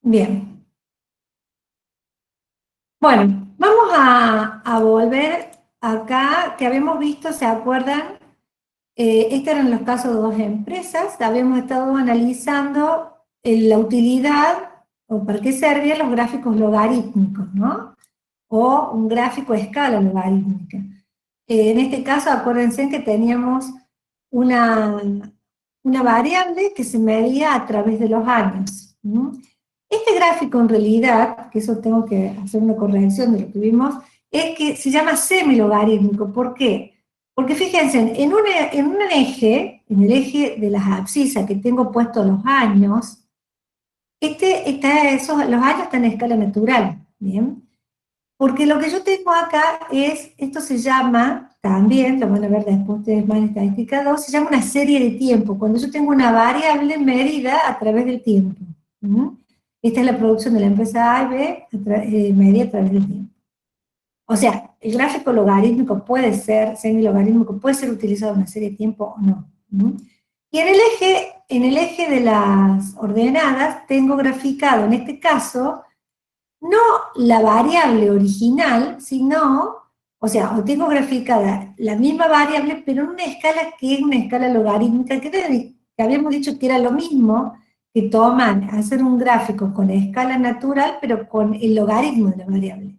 Bien. Bueno, vamos a volver acá, que habíamos visto, ¿se acuerdan? Estos eran los casos de dos empresas. Habíamos estado analizando la utilidad o para qué servían los gráficos logarítmicos, ¿no? O un gráfico a escala logarítmica. En este caso, acuérdense que teníamos una, una variable que se medía a través de los años. ¿No? Este gráfico, en realidad, que eso tengo que hacer una corrección de lo que vimos, es que se llama semilogarítmico. ¿Por qué? Porque fíjense, en un eje, en el eje de las abscisas que tengo puestos los años, los años están en escala natural, ¿bien? Porque lo que yo tengo acá es, esto se llama, también, lo van a ver después ustedes más en estadística 2, se llama una serie de tiempo, cuando yo tengo una variable medida a través del tiempo. ¿Mm? Esta es la producción de la empresa A y B, medida a través del tiempo. O sea, el gráfico logarítmico puede ser, semilogarítmico, puede ser utilizado en una serie de tiempo o no. ¿Mm? Y en el eje de las ordenadas tengo graficado, en este caso, no la variable original, sino, o sea, o tengo graficada la misma variable, pero en una escala que es una escala logarítmica, que habíamos dicho que era lo mismo que hacer un gráfico con escala natural, pero con el logaritmo de la variable.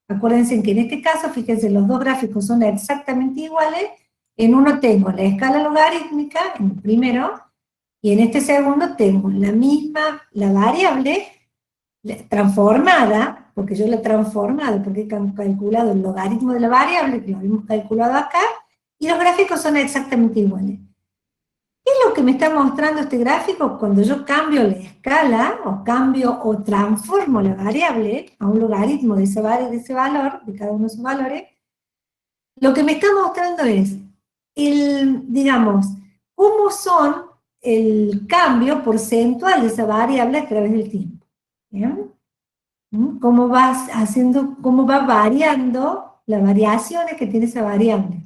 Acuérdense que en este caso, fíjense, los dos gráficos son exactamente iguales. En uno tengo la escala logarítmica, en el primero, y en este segundo tengo la variable transformada, porque yo la he transformado, porque he calculado el logaritmo de la variable, que lo hemos calculado acá, y los gráficos son exactamente iguales. ¿Qué es lo que me está mostrando este gráfico? Cuando yo cambio la escala, o cambio o transformo la variable a un logaritmo de ese valor, de cada uno de esos valores, lo que me está mostrando es, digamos, cómo son el cambio porcentual de esa variable a través del tiempo. ¿Bien? Cómo cómo va variando las variaciones que tiene esa variable.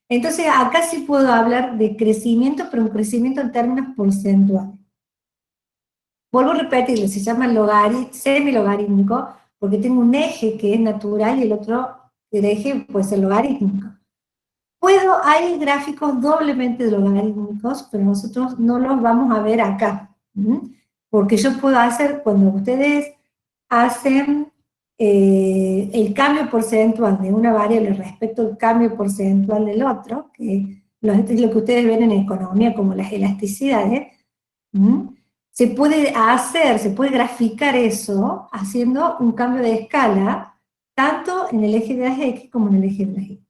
Entonces, acá sí puedo hablar de crecimiento, pero un crecimiento en términos porcentuales. Vuelvo a repetirlo, se llama semilogarítmico, porque tengo un eje que es natural y el eje puede ser logarítmico. Hay gráficos doblemente logarítmicos, pero nosotros no los vamos a ver acá. Porque yo puedo hacer, cuando ustedes hacen el cambio porcentual de una variable respecto al cambio porcentual del otro, que es lo que ustedes ven en economía como las elasticidades, se puede graficar eso haciendo un cambio de escala, tanto en el eje de las X como en el eje de las Y.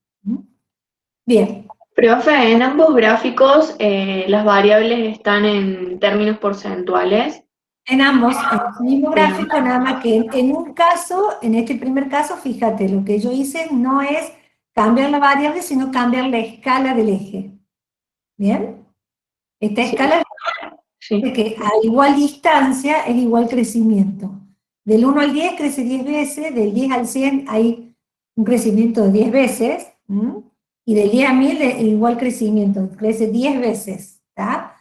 Bien. Profe, en ambos gráficos las variables están en términos porcentuales. En ambos, en el mismo Bien. gráfico, nada más que en un caso, en este primer caso, fíjate, lo que yo hice no es cambiar la variable, sino cambiar la escala del eje. ¿Bien? Esta Sí, escala sí. es que a igual distancia es igual crecimiento. Del 1 al 10 crece 10 veces, del 10 al 100 hay un crecimiento de 10 veces, y del 10 a 1000 es igual crecimiento, crece 10 veces, ¿está?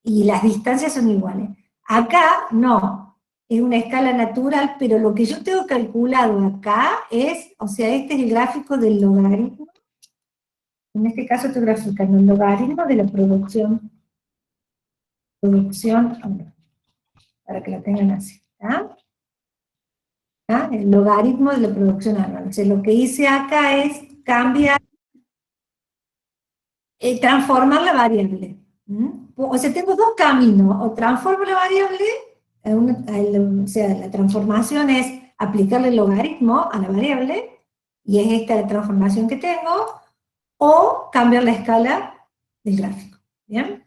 Y las distancias son iguales. Acá no, es una escala natural, pero lo que yo tengo calculado acá es, o sea, este es el gráfico del logaritmo, en este caso estoy graficando el logaritmo de la producción, para que lo tengan así, ¿está? ¿Está? El logaritmo de la producción anual. O sea, lo que hice acá es cambiar, transformar la variable. O sea, tengo dos caminos, o transformo la variable, o sea, la transformación es aplicarle el logaritmo a la variable, y es esta la transformación que tengo, o cambiar la escala del gráfico. ¿Bien?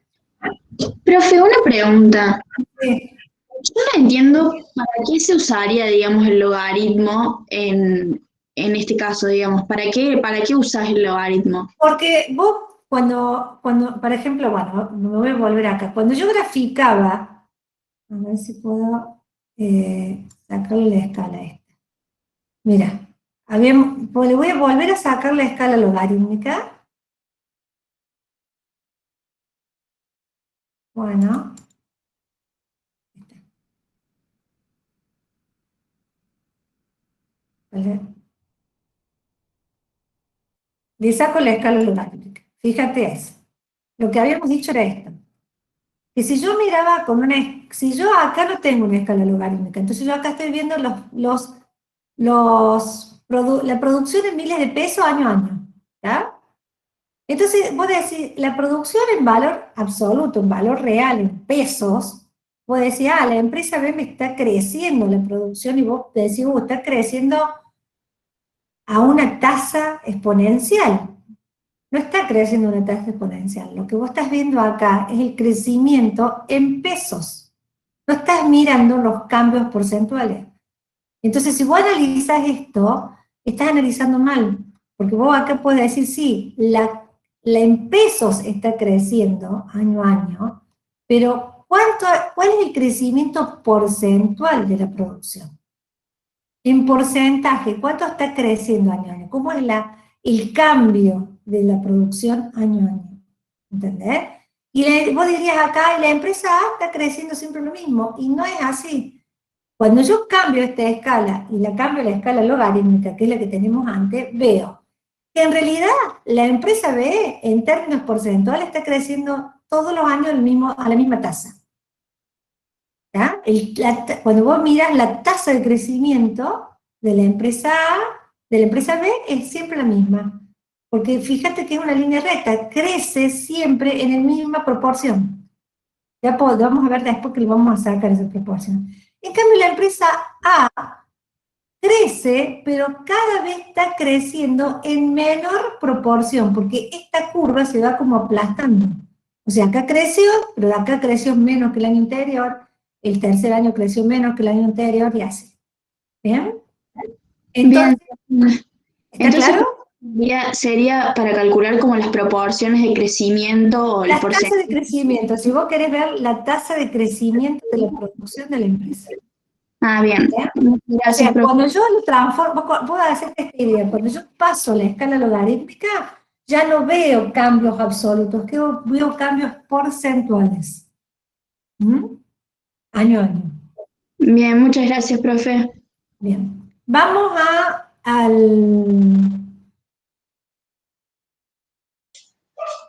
Profe, una pregunta. Sí. Yo no entiendo para qué se usaría, digamos, el logaritmo en este caso, digamos. Para qué usas el logaritmo? Porque vos, por ejemplo, bueno, me voy a volver acá, cuando yo graficaba, a ver si puedo sacarle la escala a esta. Mira, pues le voy a volver a sacar la escala logarítmica. Bueno, ¿vale? Le saco la escala logarítmica. Fíjate eso. Lo que habíamos dicho era esto. Que si yo miraba con una... Si yo acá no tengo una escala logarítmica, entonces yo acá estoy viendo la producción en miles de pesos año a año. ¿Ya? Entonces, vos decís, la producción en valor absoluto, en valor real, en pesos, vos decís, la empresa B me está creciendo la producción y vos decís, está creciendo a una tasa exponencial. No está creciendo a una tasa exponencial. Lo que vos estás viendo acá es el crecimiento en pesos. No estás mirando los cambios porcentuales. Entonces, si vos analizas esto, estás analizando mal, porque vos acá puedes decir, sí, la en pesos está creciendo año a año, pero ¿cuál es el crecimiento porcentual de la producción? En porcentaje, ¿cuánto está creciendo año a año? ¿Cómo es el cambio de la producción año a año? ¿Entendés? Y vos dirías acá, la empresa A está creciendo siempre lo mismo, y no es así. Cuando yo cambio esta escala y la cambio a la escala logarítmica, que es la que tenemos antes, veo que en realidad la empresa B, en términos porcentuales, está creciendo todos los años a la misma tasa. ¿Ya? Cuando vos miras la tasa de crecimiento de la empresa A, de la empresa B, es siempre la misma. Porque fíjate que es una línea recta, crece siempre en la misma proporción. Ya vamos a ver después que le vamos a sacar esa proporción. En cambio, la empresa A crece, pero cada vez está creciendo en menor proporción, porque esta curva se va como aplastando. O sea, acá creció, pero acá creció menos que el año anterior, el tercer año creció menos que el año anterior, y así. ¿Bien? Bien. Entonces, ¿está Entonces, claro? sería para calcular como las proporciones de crecimiento o el Las tasas de porcentaje. crecimiento, si vos querés ver la tasa de crecimiento de la producción de la empresa. Ah, bien. ¿Bien? O Gracias, sea, profe. cuando yo lo transformo, voy a hacer esta idea, cuando yo paso la escala logarítmica, ya no veo cambios absolutos, veo cambios porcentuales. ¿Mm? Año a año. Bien, muchas gracias, profe. Bien. Vamos al...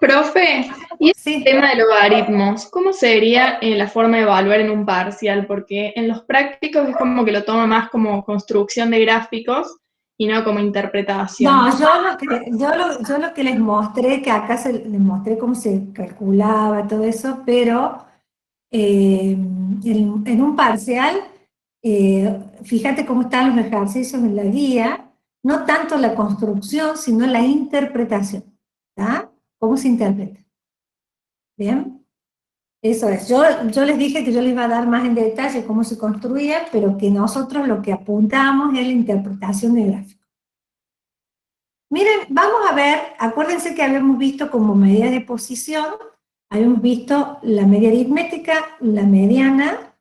Profe, y el Sí. tema de logaritmos, ¿cómo sería la forma de evaluar en un parcial? Porque en los prácticos es como que lo toma más como construcción de gráficos y no como interpretación. No, yo lo que les mostré, que acá les mostré cómo se calculaba todo eso, pero en un parcial, fíjate cómo están los ejercicios en la guía, no tanto la construcción, sino la interpretación. ¿Está? ¿Cómo se interpreta? ¿Bien? Eso es. Yo les dije que yo les iba a dar más en detalle cómo se construía, pero que nosotros lo que apuntamos es la interpretación de gráficos. Miren, vamos a ver, acuérdense que habíamos visto como medida de posición, habíamos visto la media aritmética, la mediana,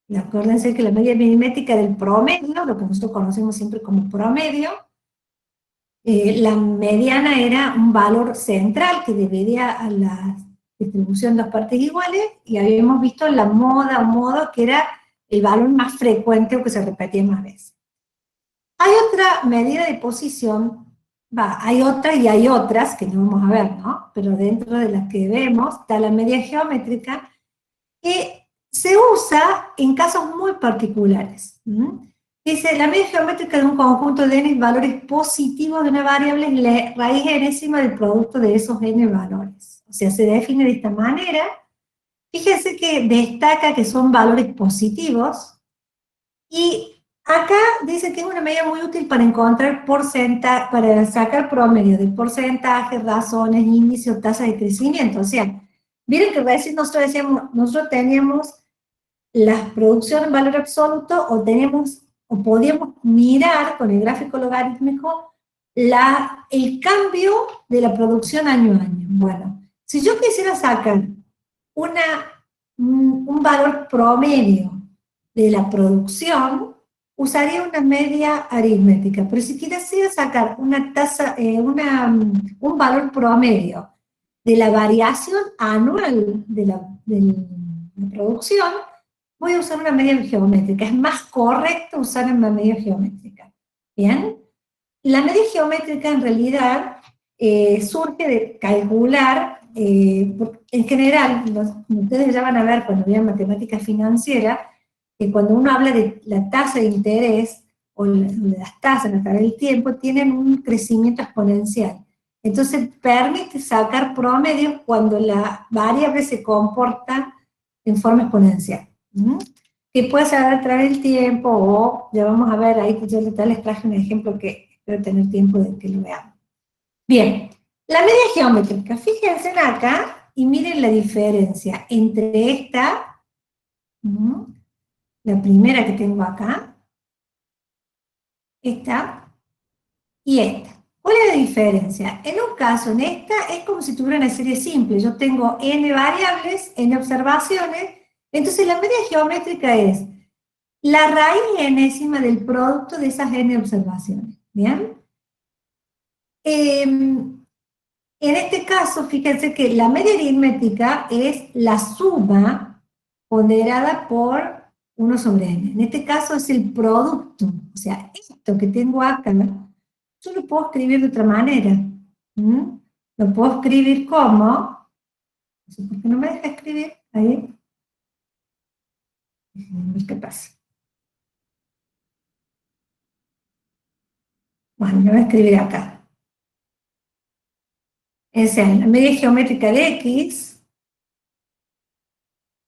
y acuérdense que la media aritmética del promedio, lo que nosotros conocemos siempre como promedio, la mediana era un valor central que dividía a la distribución de dos partes iguales, y habíamos visto la moda o modo, que era el valor más frecuente o que se repetía más veces. Hay otra medida de posición, hay otra y hay otras que no vamos a ver, ¿no? Pero dentro de las que vemos está la media geométrica, que se usa en casos muy particulares. Dice, la media geométrica de un conjunto de n valores positivos de una variable es la raíz enésima del producto de esos n valores. O sea, se define de esta manera. Fíjense que destaca que son valores positivos, y acá dice que es una medida muy útil para encontrar porcentaje, para sacar promedio de porcentajes, razones, índice o tasa de crecimiento. O sea, miren que recién nosotros teníamos la producción en valor absoluto, o podíamos mirar con el gráfico logarítmico el cambio de la producción año a año. Bueno, si yo quisiera sacar un valor promedio de la producción, usaría una media aritmética, pero si quisiera sacar una tasa, un valor promedio de la variación anual de la producción, voy a usar una media geométrica. Es más correcto usar una media geométrica. ¿Bien? La media geométrica en realidad surge de calcular, en general, ustedes ya van a ver cuando vean matemática financiera, que cuando uno habla de la tasa de interés, o las tasas a través del tiempo, tienen un crecimiento exponencial. Entonces permite sacar promedios cuando la variable se comporta en forma exponencial. Que puede ser a través del tiempo, o ya vamos a ver, ahí yo les traje un ejemplo que espero tener tiempo de que lo veamos. Bien, la media geométrica, fíjense acá y miren la diferencia entre esta, la primera que tengo acá, esta y esta. ¿Cuál es la diferencia? En un caso, en esta, es como si tuviera una serie simple. Yo tengo n variables, n observaciones, entonces la media geométrica es la raíz enésima del producto de esas n observaciones. ¿Bien? En este caso, fíjense que la media aritmética es la suma ponderada por 1 sobre n. En este caso es el producto. O sea, esto que tengo acá, yo lo puedo escribir de otra manera. Lo puedo escribir como, no sé por qué no me deja escribir, ahí. ¿Qué pasa? Bueno, lo voy a escribir acá. Es la media geométrica de x,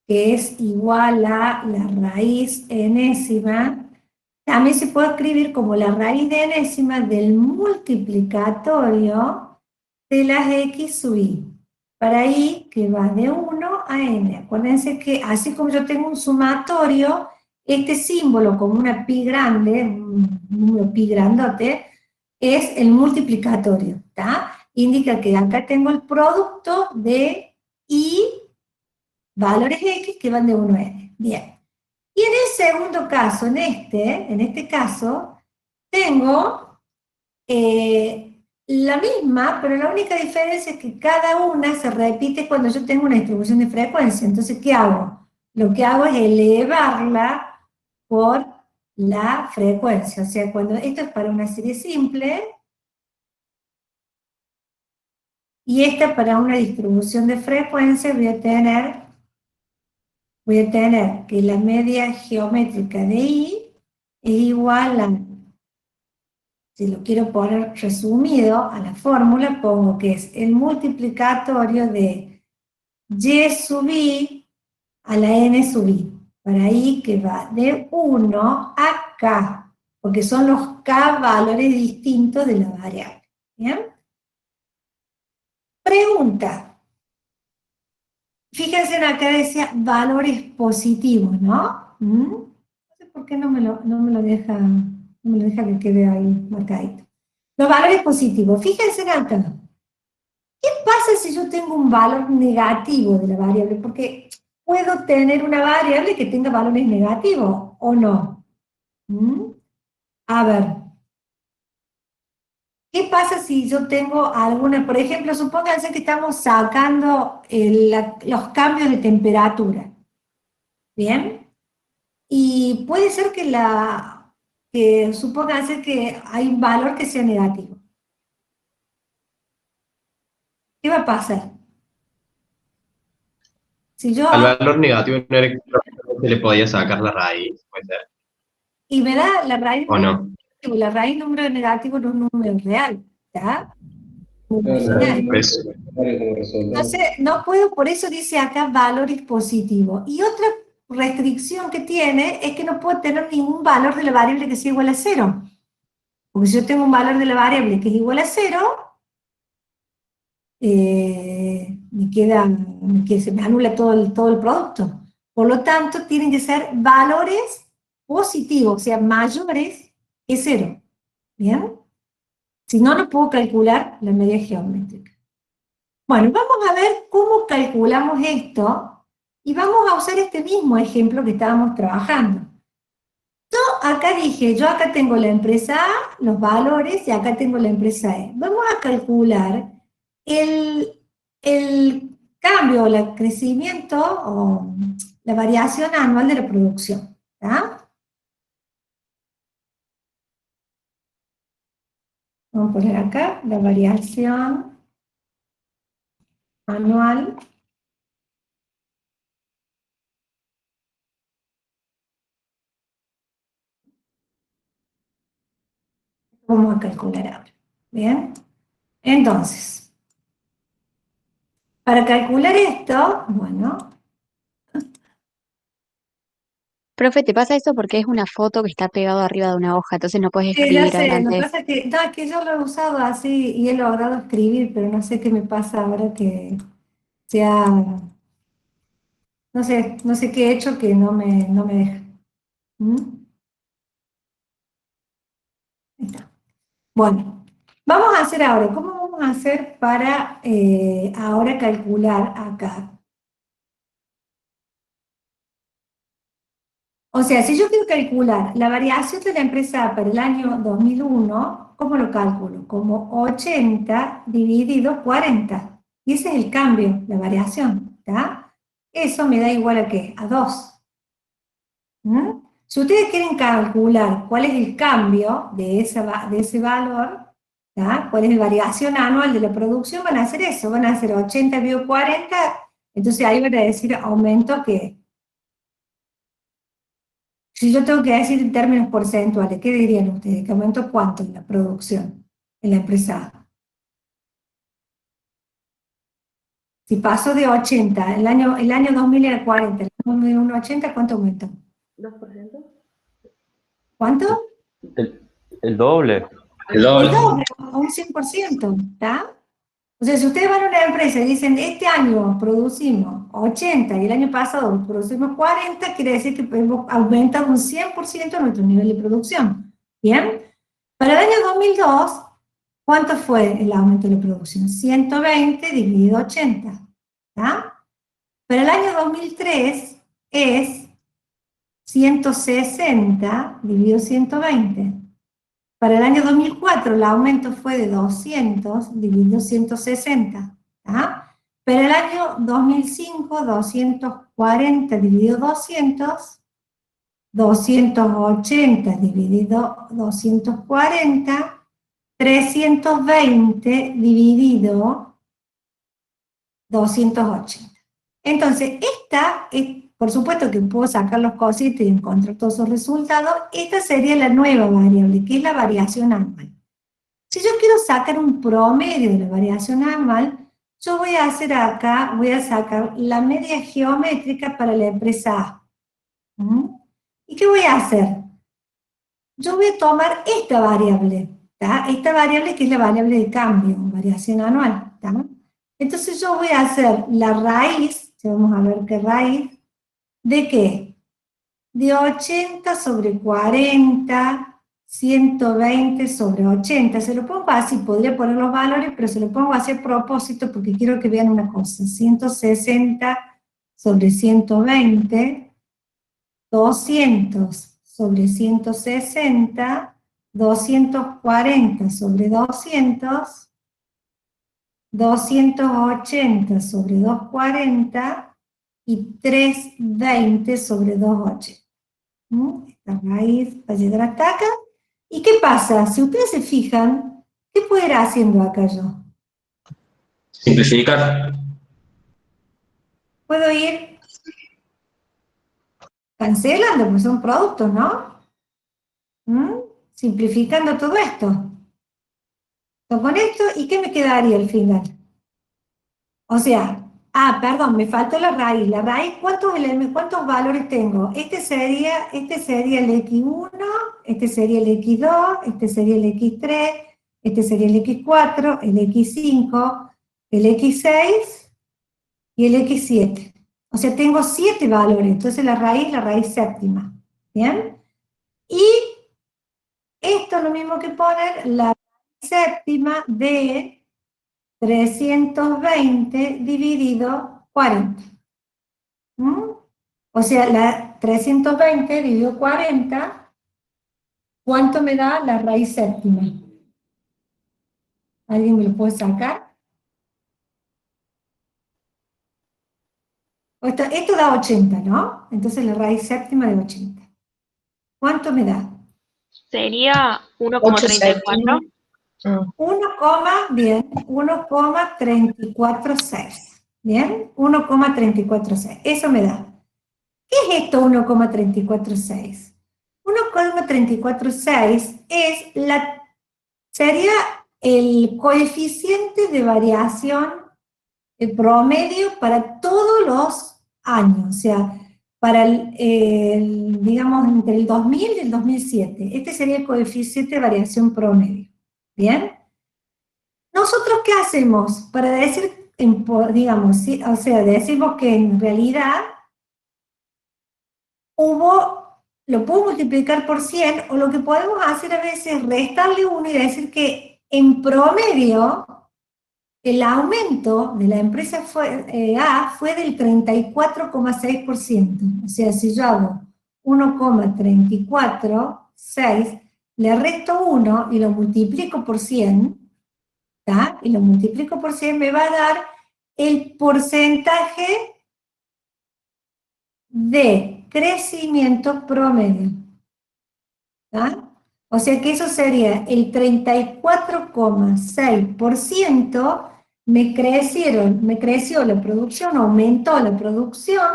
que es igual a la raíz enésima, también se puede escribir como la raíz de enésima del multiplicatorio de las x sub i, para i que va de 1 a n. Acuérdense que así como yo tengo un sumatorio, este símbolo como una pi grande, un número pi grandote, es el multiplicatorio, ¿está? Indica que acá tengo el producto de i valores x que van de 1 a n. Bien. Y en el segundo caso, en este caso, tengo la misma, pero la única diferencia es que cada una se repite cuando yo tengo una distribución de frecuencia. Entonces, ¿qué hago? Lo que hago es elevarla por la frecuencia. O sea, cuando esto es para una serie simple, y esta para una distribución de frecuencia voy a tener que la media geométrica de i es igual a, si lo quiero poner resumido a la fórmula, pongo que es el multiplicatorio de y sub i a la n sub i, para i que va de 1 a k, porque son los k valores distintos de la variable. ¿Bien? Pregunta. Fíjense acá decía valores positivos, ¿no? No sé por qué no me lo deja que quede ahí marcadito. Los valores positivos, fíjense acá. ¿Qué pasa si yo tengo un valor negativo de la variable? Porque puedo tener una variable que tenga valores negativos, ¿o no? A ver, ¿qué pasa si yo tengo alguna, por ejemplo, supónganse que estamos sacando los cambios de temperatura, ¿bien? Y puede ser que supónganse que hay un valor que sea negativo. ¿Qué va a pasar? Si yo, Al valor negativo no era que se le podía sacar la raíz, puede ser, y me da la raíz ¿o no? negativo, la raíz número negativo no es un número real, ¿está? Pues, Entonces, no puedo, por eso dice acá valores positivos. Y otra restricción que tiene es que no puedo tener ningún valor de la variable que sea igual a 0. Porque si yo tengo un valor de la variable que es igual a 0, se me anula todo el producto. Por lo tanto, tienen que ser valores positivos, o sea, mayores que 0. ¿Bien? Si no, no puedo calcular la media geométrica. Bueno, vamos a ver cómo calculamos esto, y vamos a usar este mismo ejemplo que estábamos trabajando. Yo acá dije, yo acá tengo la empresa A, los valores, y acá tengo la empresa E. Vamos a calcular el cambio, el crecimiento, o la variación anual de la producción. ¿Tá? Vamos a poner acá la variación anual vamos a calcular ahora. Bien, entonces, para calcular esto, bueno, Profe, ¿te pasa eso porque es una foto que está pegado arriba de una hoja, entonces no puedes ya escribir sé, lo que adelante? pasa es que, no, es que yo lo he usado así y he logrado escribir, pero no sé qué me pasa ahora que sea, no sé qué he hecho que no me deja. ¿Mm? Ahí está. Bueno, vamos a hacer ahora, ¿cómo vamos a hacer para ahora calcular acá? O sea, si yo quiero calcular la variación de la empresa para el año 2001, ¿cómo lo calculo? Como 80 dividido 40. Y ese es el cambio, la variación, ¿está? Eso me da igual a ¿qué? A 2. ¿Mm? Si ustedes quieren calcular cuál es el cambio de ese valor, ¿tá? Cuál es la variación anual de la producción, van a hacer eso, van a hacer 80 dividido 40, entonces ahí van a decir aumento que, si yo tengo que decir en términos porcentuales, ¿qué dirían ustedes? ¿Que aumentó cuánto en la producción, en la empresa? Si pasó de 80, el año 2000 era 40, el año 2001 80, ¿cuánto aumentó? 2%. ¿Cuánto? El doble. El El doble. doble, a un 100%, ¿está? O sea, si ustedes van a una empresa y dicen, este año producimos 80 y el año pasado producimos 40, quiere decir que hemos aumentado un 100% nuestro nivel de producción. ¿Bien? Para el año 2002, ¿cuánto fue el aumento de la producción? 120 dividido 80. ¿Está? Para el año 2003 es 160 dividido 120. Para el año 2004 el aumento fue de 200 dividido 160. ¿Tá? Para el año 2005, 240 dividido 200, 280 dividido 240, 320 dividido 280. Entonces, esta es, por supuesto que puedo sacar los cositos y encontrar todos esos resultados, esta sería la nueva variable, que es la variación anual. Si yo quiero sacar un promedio de la variación anual, yo voy a hacer acá, voy a sacar la media geométrica para la empresa A. ¿Mm? ¿Y qué voy a hacer? Yo voy a tomar esta variable, ¿tá? Esta variable que es la variable de cambio, variación anual, ¿tá? Entonces yo voy a hacer la raíz, vamos a ver qué raíz, ¿de qué? De 80 sobre 40, 120 sobre 80. Se lo pongo así, podría poner los valores, pero se lo pongo así a propósito porque quiero que vean una cosa. 160 sobre 120, 200 sobre 160, 240 sobre 200, 280 sobre 240 y 320 sobre 280. Esta raíz va a llegar hasta acá. ¿Y qué pasa? Si ustedes se fijan, ¿qué puedo ir haciendo acá yo? Simplificar. Puedo ir cancelando, porque son productos, ¿no? Simplificando todo esto. Entonces, con esto, ¿y qué me quedaría al final? O sea, perdón, me faltó la raíz. La raíz, ¿cuántos valores tengo? Este sería el X1, este sería el X2, este sería el X3, este sería el X4, el X5, el X6 y el X7. O sea, tengo 7 valores, entonces la raíz séptima. ¿Bien? Y esto es lo mismo que poner la raíz séptima de 320 dividido 40. O sea, la 320 dividido 40, ¿cuánto me da la raíz séptima? ¿Alguien me lo puede sacar? Esto da 80, ¿no? Entonces la raíz séptima de 80. ¿Cuánto me da? Sería 8 1,34. séptimos. Bien, 1,346. Bien, 1,346. Eso me da. ¿Qué es esto 1,346? 1,346 sería el coeficiente de variación, el promedio para todos los años, o sea, para digamos, entre el 2000 y el 2007. Este sería el coeficiente de variación promedio. ¿Bien? ¿Nosotros qué hacemos? Para decir, digamos, o sea, decimos que en realidad lo puedo multiplicar por 100, o lo que podemos hacer a veces es restarle 1 y decir que en promedio el aumento de la empresa A fue del 34,6%. O sea, si yo hago 1,346, le resto 1 y lo multiplico por 100, ¿tá? Y lo multiplico por 100, me va a dar el porcentaje de crecimiento promedio. ¿Tá? O sea que eso sería el 34,6%, me creció la producción, aumentó la producción,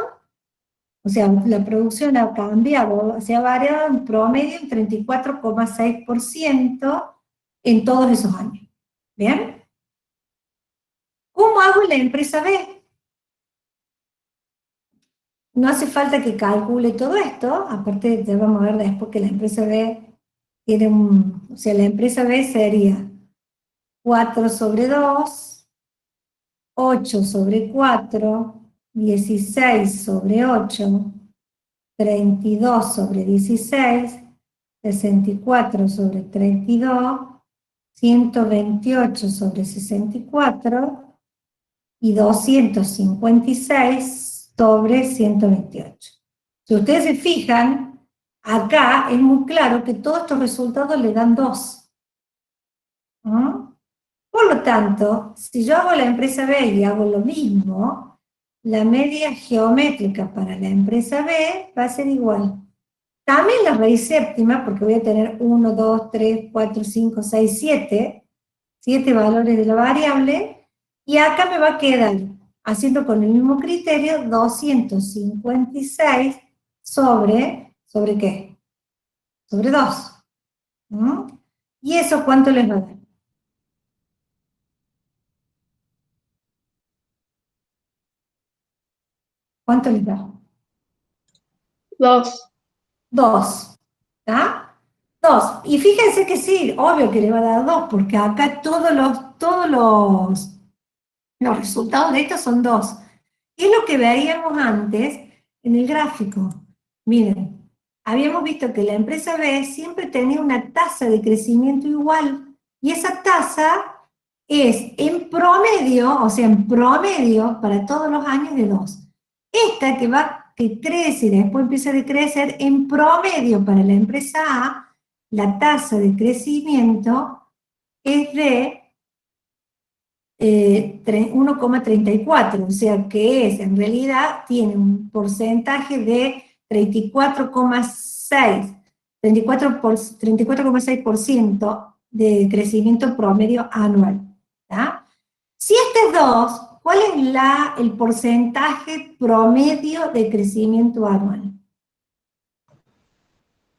o sea, la producción ha cambiado, se ha variado en promedio en 34,6% en todos esos años. ¿Bien? ¿Cómo hago la empresa B? No hace falta que calcule todo esto, aparte ya vamos a ver después que la empresa B tiene o sea, la empresa B sería 4 sobre 2, 8 sobre 4, 16 sobre 8, 32 sobre 16, 64 sobre 32, 128 sobre 64 y 256 sobre 128. Si ustedes se fijan, acá es muy claro que todos estos resultados le dan 2. ¿No? Por lo tanto, si yo hago la empresa B y hago lo mismo, la media geométrica para la empresa B va a ser igual. También la raíz séptima, porque voy a tener 1, 2, 3, 4, 5, 6, 7, 7 valores de la variable, y acá me va a quedar, haciendo con el mismo criterio, 256 ¿sobre qué? Sobre 2. ¿No? ¿Y eso cuánto les va a dar? ¿Cuánto les da? 2. 2. ¿Está? 2. Y fíjense que sí, obvio que le va a dar 2, porque acá todos los resultados de esto son 2. Es lo que veíamos antes en el gráfico. Miren, habíamos visto que la empresa B siempre tenía una tasa de crecimiento igual, y esa tasa es en promedio, o sea, en promedio para todos los años de 2. Esta que crece y después empieza a decrecer, en promedio para la empresa A, la tasa de crecimiento es de 1,34, o sea que en realidad tiene un porcentaje de 34,6% de crecimiento promedio anual. ¿Tá? Si este es 2, ¿cuál es el porcentaje promedio de crecimiento anual?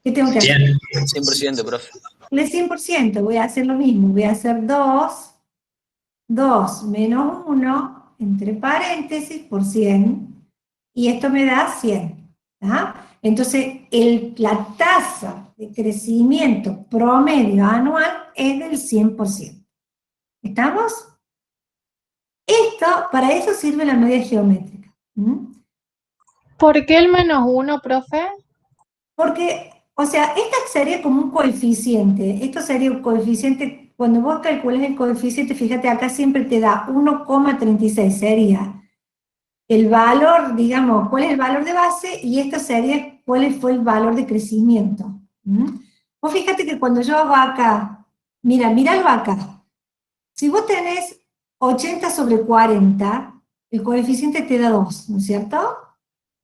¿Qué tengo que hacer? 100%, profe. El 100%, voy a hacer lo mismo, voy a hacer 2 menos 1, entre paréntesis, por 100, y esto me da 100. ¿tá? Entonces, la tasa de crecimiento promedio anual es del 100%. ¿Estamos? Para eso sirve la media geométrica. ¿Por qué el -1, profe? Porque, o sea, esta sería como un coeficiente. Esto sería un coeficiente, cuando vos calculas el coeficiente, fíjate, acá siempre te da 1,36, sería el valor, digamos, cuál es el valor de base, y esto sería cuál fue el valor de crecimiento. Vos fíjate que cuando yo hago acá, míralo acá. Si vos tenés 80 sobre 40, el coeficiente te da 2, ¿no es cierto?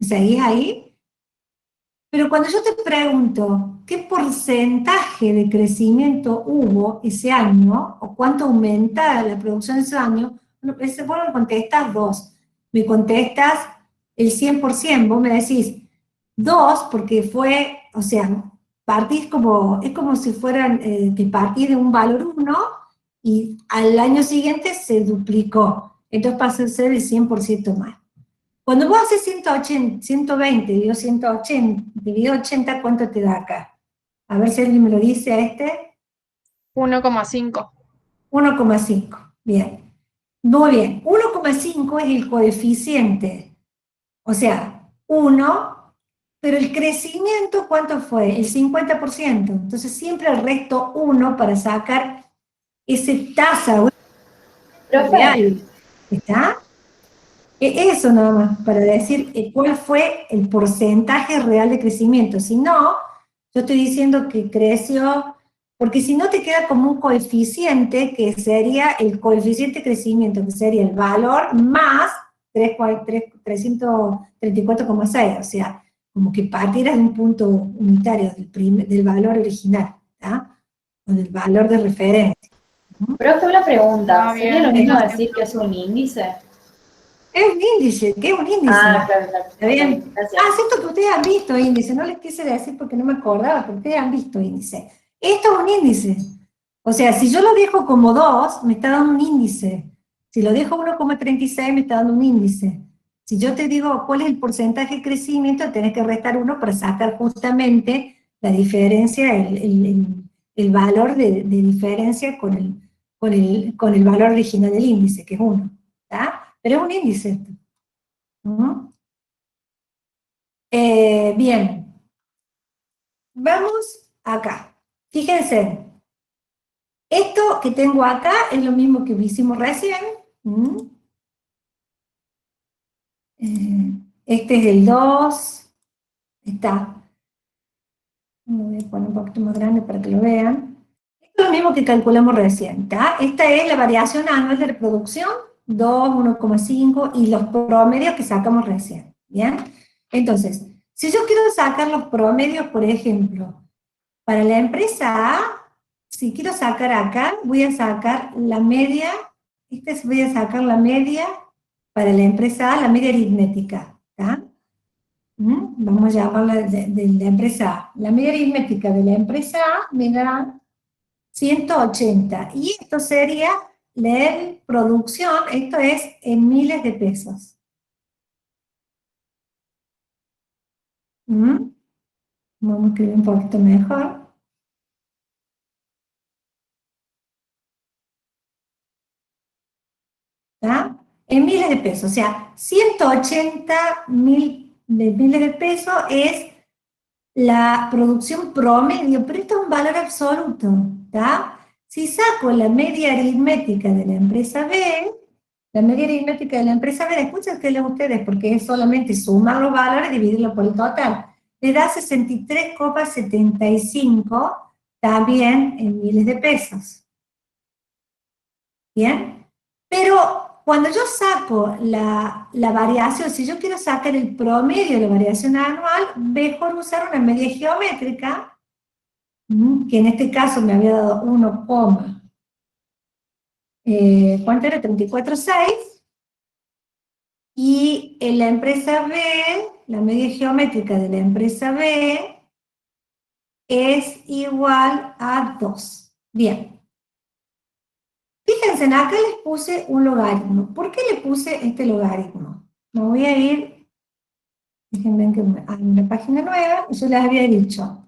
¿Seguís ahí? Pero cuando yo te pregunto qué porcentaje de crecimiento hubo ese año, o cuánto aumenta la producción ese año, bueno, vos me contestas 2. Me contestas el 100%, vos me decís 2 porque fue, o sea, partís como, es como si fueran, que partís de un valor 1 y al año siguiente se duplicó. Entonces pasa a ser el 100% más. Cuando vos haces 180, 120 dividido 180, dividido 80, ¿cuánto te da acá? A ver si alguien me lo dice a este. 1,5. 1,5. Bien. Muy bien. 1,5 es el coeficiente. O sea, 1, pero el crecimiento, ¿cuánto fue? El 50%. Entonces siempre el resto 1 para sacar ese tasa real. ¿Está? Eso nada más, para decir cuál fue el porcentaje real de crecimiento. Si no, yo estoy diciendo que creció, porque si no te queda como un coeficiente, que sería el coeficiente de crecimiento, que sería el valor más 334,6, o sea, como que partieras de un punto unitario del valor original, ¿tá? O del valor de referencia. Profe, una pregunta. Ah, ¿Sería bien. lo mismo decir que es un índice? Es un índice, ¿qué es un índice? Ah, claro, claro. ¿Está bien? Ok, gracias. Siento que ustedes han visto índice, no les quise decir porque no me acordaba, pero ustedes han visto índice. Esto es un índice. O sea, si yo lo dejo como 2, me está dando un índice. Si lo dejo 1,36, me está dando un índice. Si yo te digo cuál es el porcentaje de crecimiento, tenés que restar 1 para sacar justamente la diferencia, el valor de diferencia con el valor original del índice, que es 1. ¿Está? Pero es un índice esto. Bien, vamos acá. Fíjense, esto que tengo acá es lo mismo que hicimos recién. Este es el 2. Está. Lo voy a poner un poquito más grande para que lo vean. Esto es lo mismo que calculamos recién. ¿Está? Esta es la variación anual de reproducción, 2, 1,5 y los promedios que sacamos recién. ¿Bien? Entonces, si yo quiero sacar los promedios, por ejemplo, para la empresa A, si quiero sacar acá, voy a sacar la media, voy a sacar la media para la empresa A, la media aritmética, ¿está? Vamos a llamarla de la empresa A. La media aritmética de la empresa A me da 180, y esto sería la producción, esto es en miles de pesos. Vamos a escribir un poquito mejor. ¿Está? En miles de pesos, o sea, 180 miles de pesos es la producción promedio, pero esto es un valor absoluto, ¿está? Si saco la media aritmética de la empresa B, la media aritmética de la empresa B, escúchenle ustedes, porque es solamente sumar los valores y dividirlo por el total, le da 63,75, también en miles de pesos. ¿Bien? Pero cuando yo saco la variación, si yo quiero sacar el promedio de la variación anual, mejor usar una media geométrica, que en este caso me había dado 1, ¿cuánto era? 34,6, y en la empresa B, la media geométrica de la empresa B es igual a 2. Bien. Fíjense, acá les puse un logaritmo. ¿Por qué le puse este logaritmo? Me voy a ir, déjenme que hay una página nueva, y yo les había dicho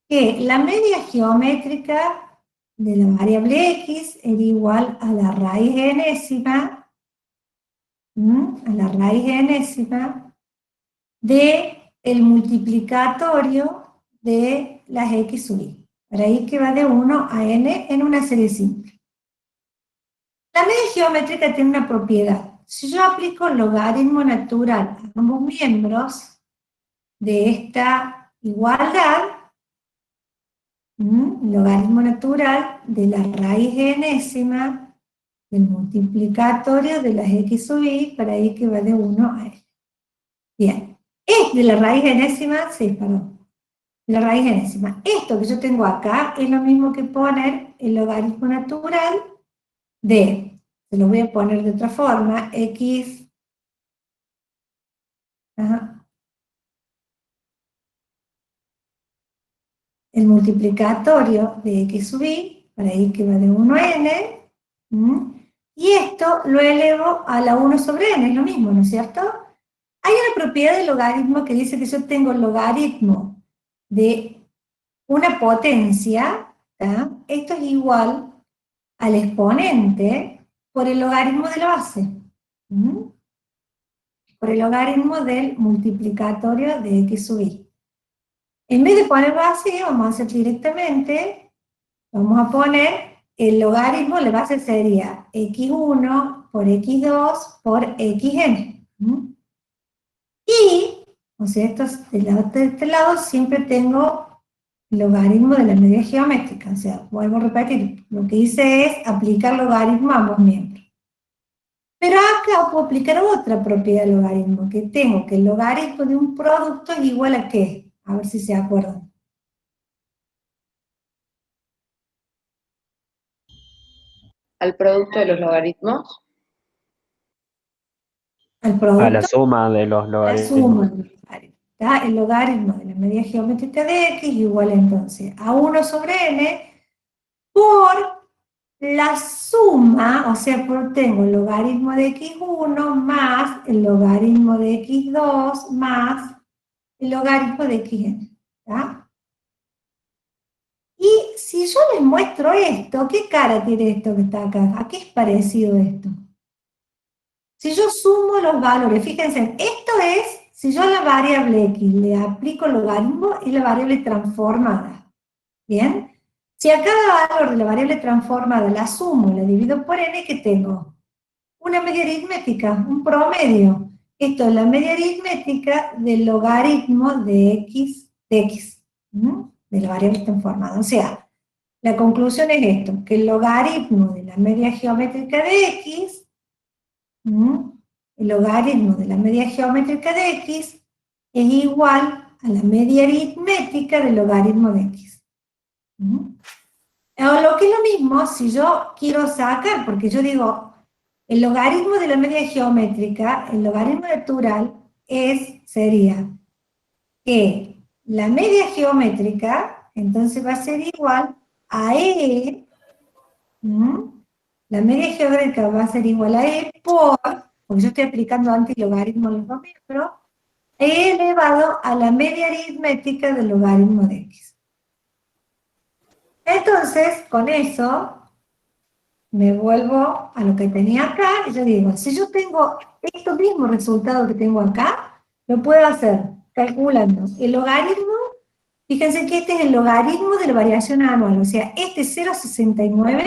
que la media geométrica de la variable x era igual a la raíz enésima, de el multiplicatorio de las x sub y. Para ahí que va de 1 a n en una serie simple. La media geométrica tiene una propiedad. Si yo aplico el logaritmo natural a ambos miembros de esta igualdad, logaritmo natural de la raíz enésima del multiplicatorio de las x sub y, para ahí que va de 1 a n. Bien, es de la raíz enésima, sí, perdón. la raíz enésima. Esto que yo tengo acá es lo mismo que poner el logaritmo natural de, se lo voy a poner de otra forma, x, el multiplicatorio de x sub i, para y que va de 1 a n, y esto lo elevo a la 1 sobre n, es lo mismo, ¿no es cierto? Hay una propiedad del logaritmo que dice que yo tengo el logaritmo de una potencia, ¿tá? Esto es igual al exponente por el logaritmo de la base, por el logaritmo del multiplicatorio de x sub i. En vez de poner base, vamos a hacer directamente, vamos a poner el logaritmo, la base sería x1 por x2 por xn. Y, o sea, de este lado siempre tengo el logaritmo de la medida geométrica. O sea, vuelvo a repetir, lo que hice es aplicar logaritmo a ambos miembros. Pero acá puedo aplicar otra propiedad del logaritmo, que tengo que el logaritmo de un producto es igual a ¿qué? A ver si se acuerdan. Al producto de los logaritmos. Al producto. A la suma de los La logaritmos. suma de los logaritmos. ¿Tá? El logaritmo de la medida geométrica de x igual entonces a 1 sobre n por la suma, o sea, tengo el logaritmo de x1 más el logaritmo de x2 más el logaritmo de xn. ¿Tá? Y si yo les muestro esto, ¿qué cara tiene esto que está acá? ¿A qué es parecido esto? Si yo sumo los valores, fíjense, esto es, si yo a la variable x le aplico logaritmo y la variable transformada, ¿bien? Si a cada valor de la variable transformada la sumo, la divido por n, ¿qué tengo? Una media aritmética, un promedio. Esto es la media aritmética del logaritmo de x, de la variable transformada. O sea, la conclusión es esto, que el logaritmo de la media geométrica de x, el logaritmo de la media geométrica de x es igual a la media aritmética del logaritmo de x. O lo que es lo mismo, si yo quiero sacar, porque yo digo, el logaritmo de la media geométrica, el logaritmo natural, sería que la media geométrica, entonces va a ser igual a e, la media geométrica va a ser igual a e porque yo estoy aplicando antilogaritmo en los dos miembros, e elevado a la media aritmética del logaritmo de x. Entonces, con eso, me vuelvo a lo que tenía acá, y yo digo, si yo tengo estos mismos resultados que tengo acá, lo puedo hacer calculando el logaritmo. Fíjense que este es el logaritmo de la variación anual, o sea, este 0,69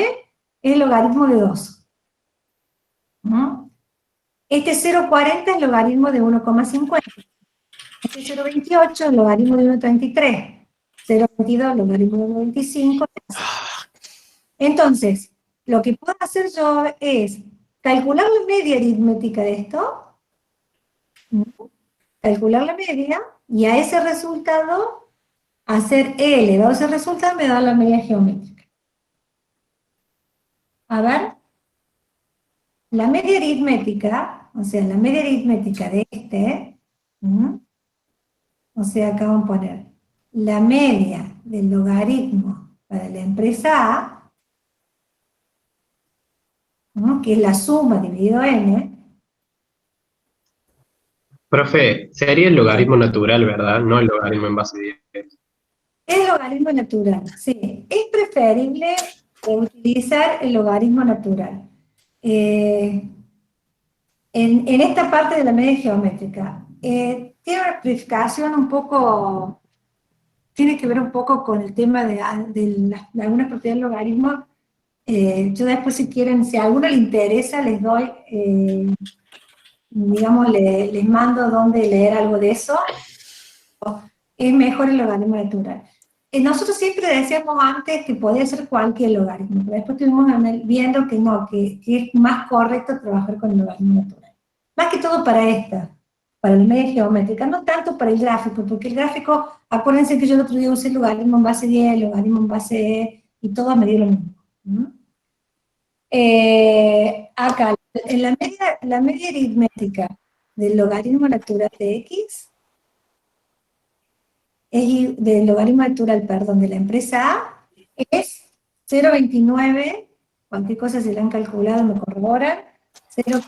es el logaritmo de 2. Este 0,40 es el logaritmo de 1,50. Este 0,28 es el logaritmo de 1,33. 0,22 logaritmo de 1,25. Entonces, lo que puedo hacer yo es calcular la media aritmética de esto, calcular la media, y a ese resultado hacer E elevado a ese resultado me da la media geométrica. A ver, la media aritmética, o sea, la media aritmética de este, o sea, acá vamos a poner la media del logaritmo para la empresa A, que es la suma dividido n. Profe, sería el logaritmo natural, ¿verdad? No el logaritmo en base 10. El logaritmo natural, sí. Es preferible utilizar el logaritmo natural. En esta parte de la media geométrica, tiene una explicación un poco, tiene que ver un poco con el tema de algunas propiedades del logaritmo. Yo después, si quieren, si a alguno le interesa, les doy, digamos, les mando donde leer algo de eso. Es mejor el logaritmo natural. Nosotros siempre decíamos antes que podía ser cualquier logaritmo, pero después estuvimos viendo que no, que es más correcto trabajar con el logaritmo natural. Más que todo para esta. para la media geométrica, no tanto para el gráfico, porque el gráfico, acuérdense que yo el otro día usé el logaritmo en base 10, el logaritmo en base E, y todo me dio lo mismo. Acá, en la media aritmética del logaritmo natural de X, del logaritmo natural, perdón, de la empresa A, es 0,29, cualquier cosa se la han calculado, me corroboran, 0,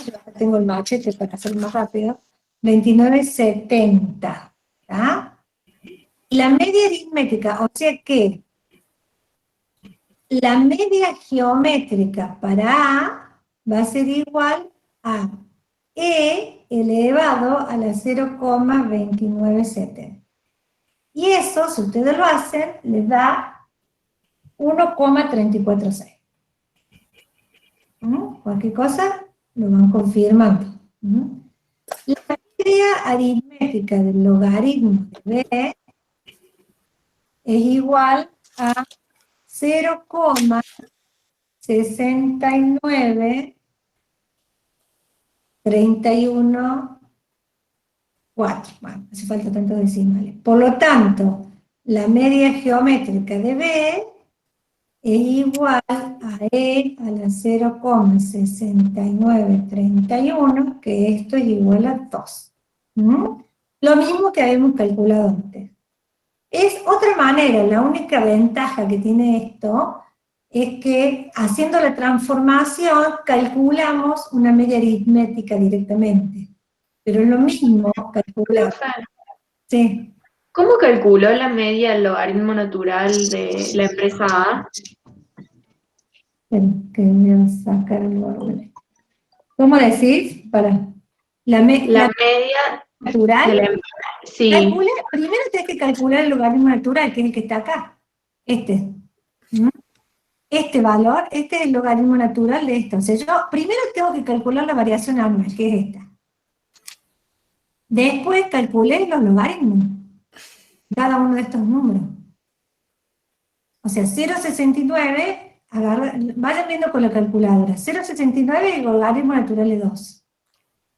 yo acá tengo el machete para hacerlo más rápido, 29,70, ¿tá? La media aritmética, o sea que la media geométrica para A va a ser igual a E elevado a la 0,2970. Y eso, si ustedes lo hacen, les da 1,346. Cualquier cosa lo van confirmando. La media aritmética del logaritmo de B es igual a 0,6931,4. Bueno, hace falta tantos decimales. Por lo tanto, la media geométrica de B es igual a E a la 0,6931, que esto es igual a 2. Lo mismo que habíamos calculado antes. Es otra manera, la única ventaja que tiene esto es que haciendo la transformación calculamos una media aritmética directamente. Pero es lo mismo calcular. Sí. ¿Cómo calculó la media del logaritmo natural de la empresa A? Que voy a sacar el orden. ¿Cómo decís? Para la media natural. De la, sí. Primero tienes que calcular el logaritmo natural, que es el que está acá. Este valor, este es el logaritmo natural de esto. O sea, yo primero tengo que calcular la variación anual, que es esta. Después calculé los logaritmos, cada uno de estos números. O sea, 0,69, vayan viendo con la calculadora. 0,69 el logaritmo natural de 2.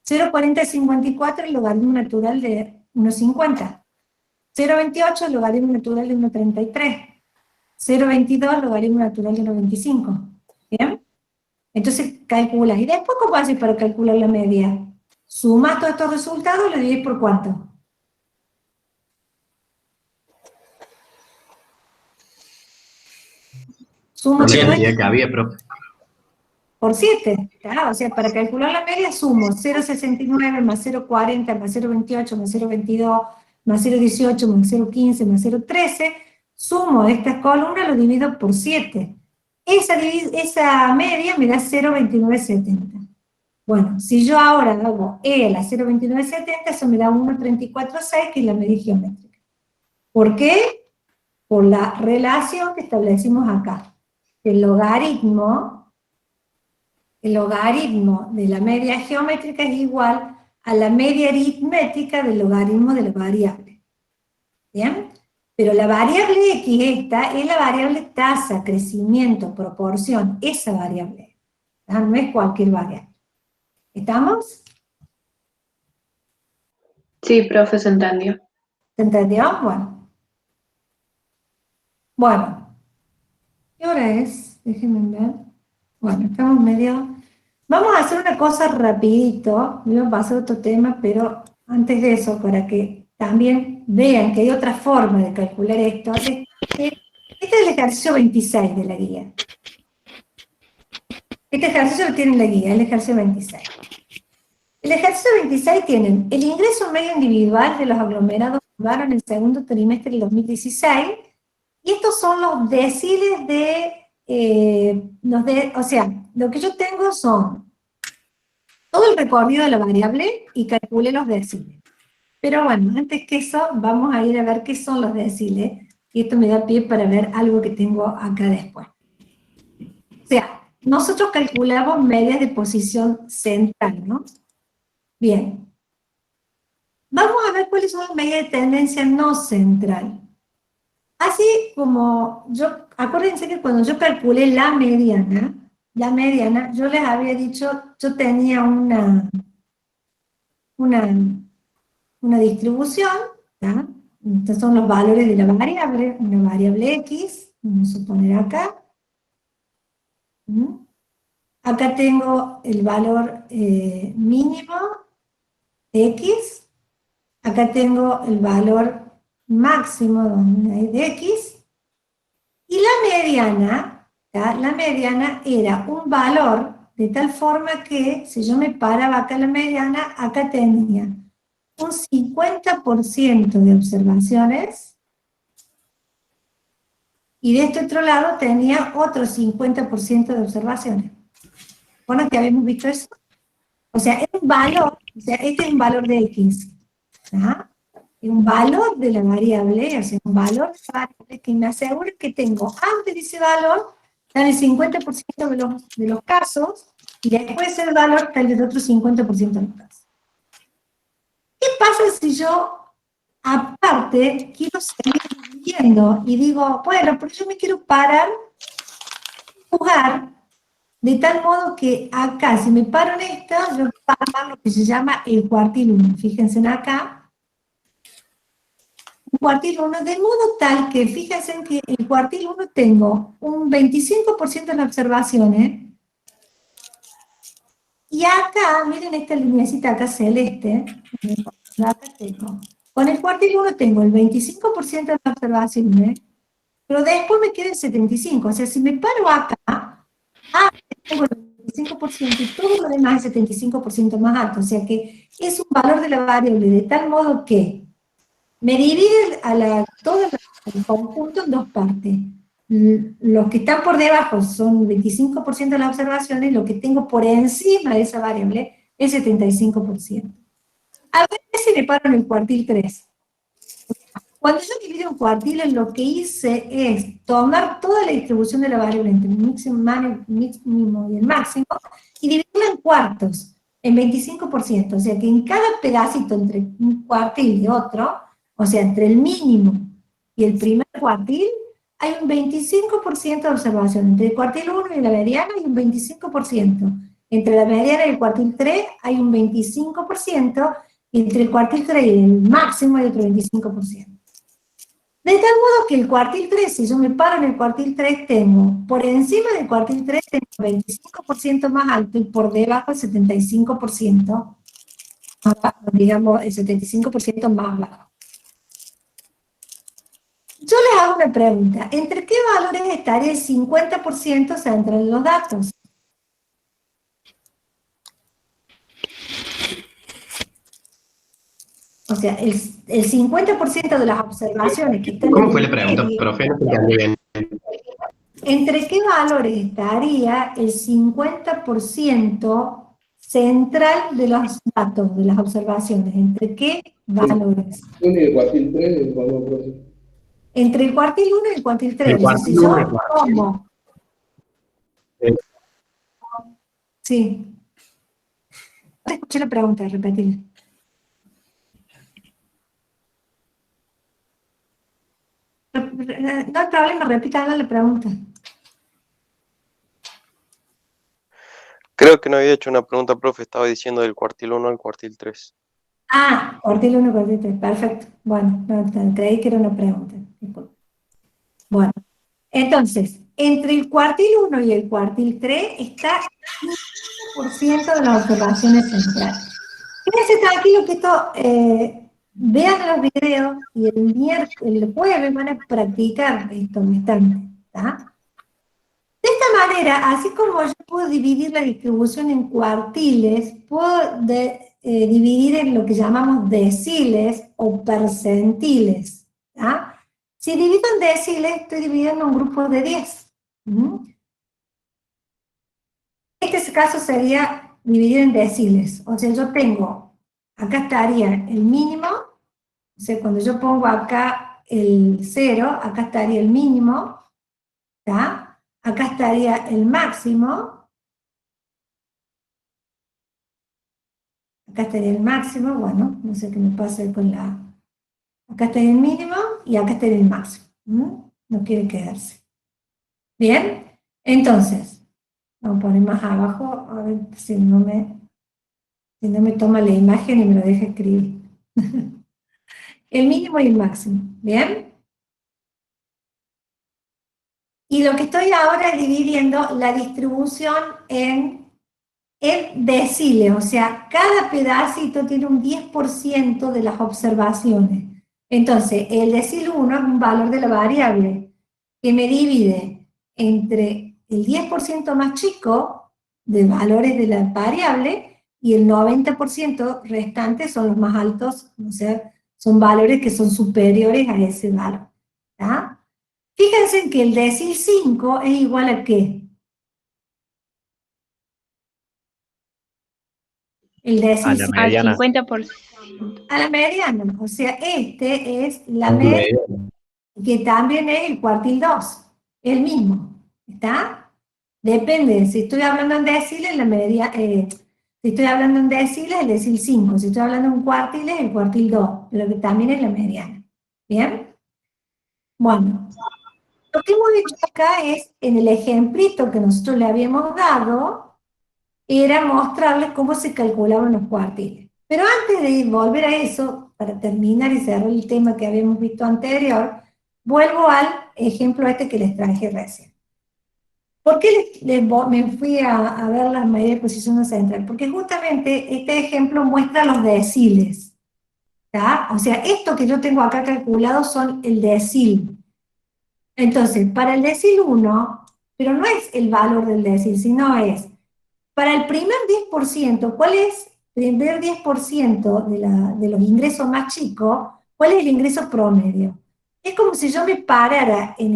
0,4054 el logaritmo natural de 1,50. 0,28 el logaritmo natural de 1,33. 0,22 el logaritmo natural de 1,25. ¿Bien? Entonces calculas. ¿Y después cómo haces para calcular la media? Sumas todos estos resultados y lo divides por ¿cuánto? Sumo Sí, el día que había, profe. por 7. Claro, o sea, para calcular la media sumo 0,69 más 0,40 más 0,28 más 0,22 más 0,18 más 0,15 más 0,13, sumo estas columnas, lo divido por 7. Esa media me da 0,2970. Bueno, si yo ahora hago E a la 0,2970, eso me da 1,346, que es la media geométrica. ¿Por qué? Por la relación que establecimos acá. El logaritmo de la media geométrica es igual a la media aritmética del logaritmo de la variable. ¿Bien? Pero la variable X esta es la variable tasa, crecimiento, proporción, esa variable. No es cualquier variable. ¿Estamos? Sí, profe, se entendió. ¿Se entendió? Bueno. ¿Qué hora es? Déjenme ver. Bueno, estamos medio... Vamos a hacer una cosa rapidito, me voy a pasar otro tema, pero antes de eso, para que también vean que hay otra forma de calcular esto. Este es el ejercicio 26 de la guía. Este ejercicio lo tiene en la guía, el ejercicio 26. El ejercicio 26 tienen el ingreso medio individual de los aglomerados urbanos en el segundo trimestre del 2016, y estos son los deciles o sea, lo que yo tengo son todo el recorrido de la variable y calculé los deciles. Pero bueno, antes que eso, vamos a ir a ver qué son los deciles, y esto me da pie para ver algo que tengo acá después. O sea, nosotros calculamos medias de posición central, ¿no? Bien. Vamos a ver cuáles son las medidas de tendencia no central. Así como acuérdense que cuando yo calculé la mediana, yo les había dicho, yo tenía un una distribución, ¿tá? Estos son los valores de la variable, una variable X, vamos a poner acá. Acá tengo el valor mínimo de X, acá tengo el valor máximo de X, y la mediana, ¿tá? La mediana era un valor de tal forma que si yo me paraba acá en la mediana, acá tenía un 50% de observaciones, y de este otro lado tenía otro 50% de observaciones. ¿Bueno que habíamos visto eso? O sea, es un valor, o sea, este es un valor de X, ¿tá? Es un valor de la variable, o sea, un valor de la variable que me asegura que tengo antes de ese valor, está en el 50% de los casos, y después el valor está en el otro 50% de los casos. ¿Qué pasa si yo, aparte, quiero seguir viendo y digo, bueno, pero yo me quiero parar, jugar, de tal modo que acá, si me paro en esta, yo voy a armar lo que se llama el cuartil 1. Fíjense en acá. Un cuartil 1, de modo tal que, fíjense en que el cuartil 1 tengo un 25% de las observaciones, y acá, miren esta lineacita acá celeste, acá tengo. Con el cuartil 1 tengo el 25% de las observaciones, pero después me queda el 75%. O sea, si me paro acá, tengo el 25% y todo lo demás es 75% más alto. O sea que es un valor de la variable de tal modo que me divide todo el conjunto en dos partes. Los que están por debajo son 25% de las observaciones, y lo que tengo por encima de esa variable es 75%. A veces me paro en el cuartil 3. Cuando yo divido un cuartil, lo que hice es tomar toda la distribución de la variable entre el mínimo y el máximo y dividirla en cuartos, en 25%. O sea que en cada pedacito entre un cuartil y otro, o sea, entre el mínimo y el primer cuartil, hay un 25% de observación. Entre el cuartil 1 y la mediana hay un 25%. Entre la mediana y el cuartil 3 hay un 25%, y entre el cuartil 3 y el máximo hay otro 25%. De tal modo que el cuartil 3, si yo me paro en el cuartil 3, tengo, por encima del cuartil 3, tengo 25% más alto, y por debajo el 75%, digamos, el 75% más bajo. Yo les hago una pregunta, ¿entre qué valores estaría el 50% central en los datos? O sea, el 50% de las observaciones que están ¿Cómo en fue el la pregunta, medio, profe? No entendí bien. ¿entre qué valores estaría el 50% central de los datos, de las observaciones? ¿Entre qué valores? El cuartil 3, profe. Entre el cuartil 1 y el cuartil 3. El O sea, cuartil si yo 1 y el cuartil. tomo... Sí. No te escuché la pregunta, repetir. No hay problema, repítala la pregunta. Creo que no había hecho una pregunta, profe, estaba diciendo del cuartil 1 al cuartil 3. Ah, cuartil 1, cuartil 3, perfecto. Bueno, no, creí que era una pregunta. Disculpe. Bueno, entonces, entre el cuartil 1 y el cuartil 3 está el 50% de las observaciones centrales. Fíjense tranquilo que esto, vean los videos y el jueves van a practicar esto bastante, ¿está? De esta manera, así como yo puedo dividir la distribución en cuartiles, puedo dividir en lo que llamamos deciles o percentiles, ¿tá? Si divido en deciles, estoy dividiendo un grupo de 10. Este caso sería dividir en deciles. O sea, yo tengo, acá estaría el mínimo, o sea, cuando yo pongo acá el 0, acá estaría el mínimo, ¿tá? Acá estaría el máximo, acá estaría el máximo, bueno, no sé qué me pasa con la... Acá estaría el mínimo y acá estaría el máximo. No quiere quedarse. Bien, entonces, vamos a poner más abajo, a ver si no me Si no me toma la imagen y me lo deja escribir. El mínimo y el máximo, ¿bien? Y lo que estoy ahora es dividiendo la distribución en deciles, o sea, cada pedacito tiene un 10% de las observaciones. Entonces, el decil 1 es un valor de la variable que me divide entre el 10% más chico de valores de la variable y el 90% restante son los más altos, o sea, son valores que son superiores a ese valor. ¿Tá? Fíjense que el decil 5 es igual a ¿qué? El decil A la mediana. Al 50%. a la mediana, o sea, este es la mediana, que también es el cuartil 2, el mismo, ¿está? Depende, si estoy hablando en deciles, la media, si estoy hablando en deciles, el decil 5, si estoy hablando en cuartiles, el cuartil 2, pero que también es la mediana, ¿bien? Bueno, lo que hemos hecho acá es, en el ejemplito que nosotros le habíamos dado, era mostrarles cómo se calculaban los cuartiles. Pero antes de volver a eso, para terminar y cerrar el tema que habíamos visto anterior, vuelvo al ejemplo este que les traje recién. ¿Por qué me fui a ver la medida de posición central? Porque justamente este ejemplo muestra los deciles. ¿Tá? O sea, esto que yo tengo acá calculado son el decil. Entonces, para el decil 1, pero no es el valor del decil, sino es, para el primer 10%, ¿cuál es el primer 10% de los ingresos más chicos? ¿Cuál es el ingreso promedio? Es como si yo me parara en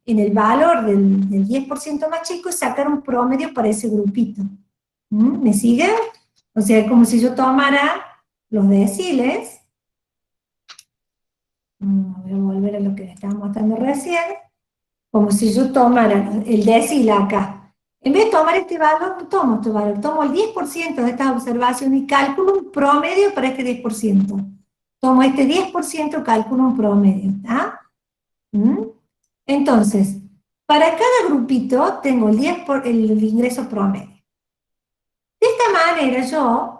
el valor del 10% más chico y sacara un promedio para ese grupito. ¿Me siguen? O sea, es como si yo tomara los deciles. Voy a volver a lo que les estaba mostrando recién. Como si yo tomara el decil acá. En vez de tomar este valor, no tomo este valor, tomo el 10% de estas observaciones y calculo un promedio para este 10%. Tomo este 10%, calculo un promedio, ¿está? Entonces, para cada grupito tengo el ingreso promedio. De esta manera yo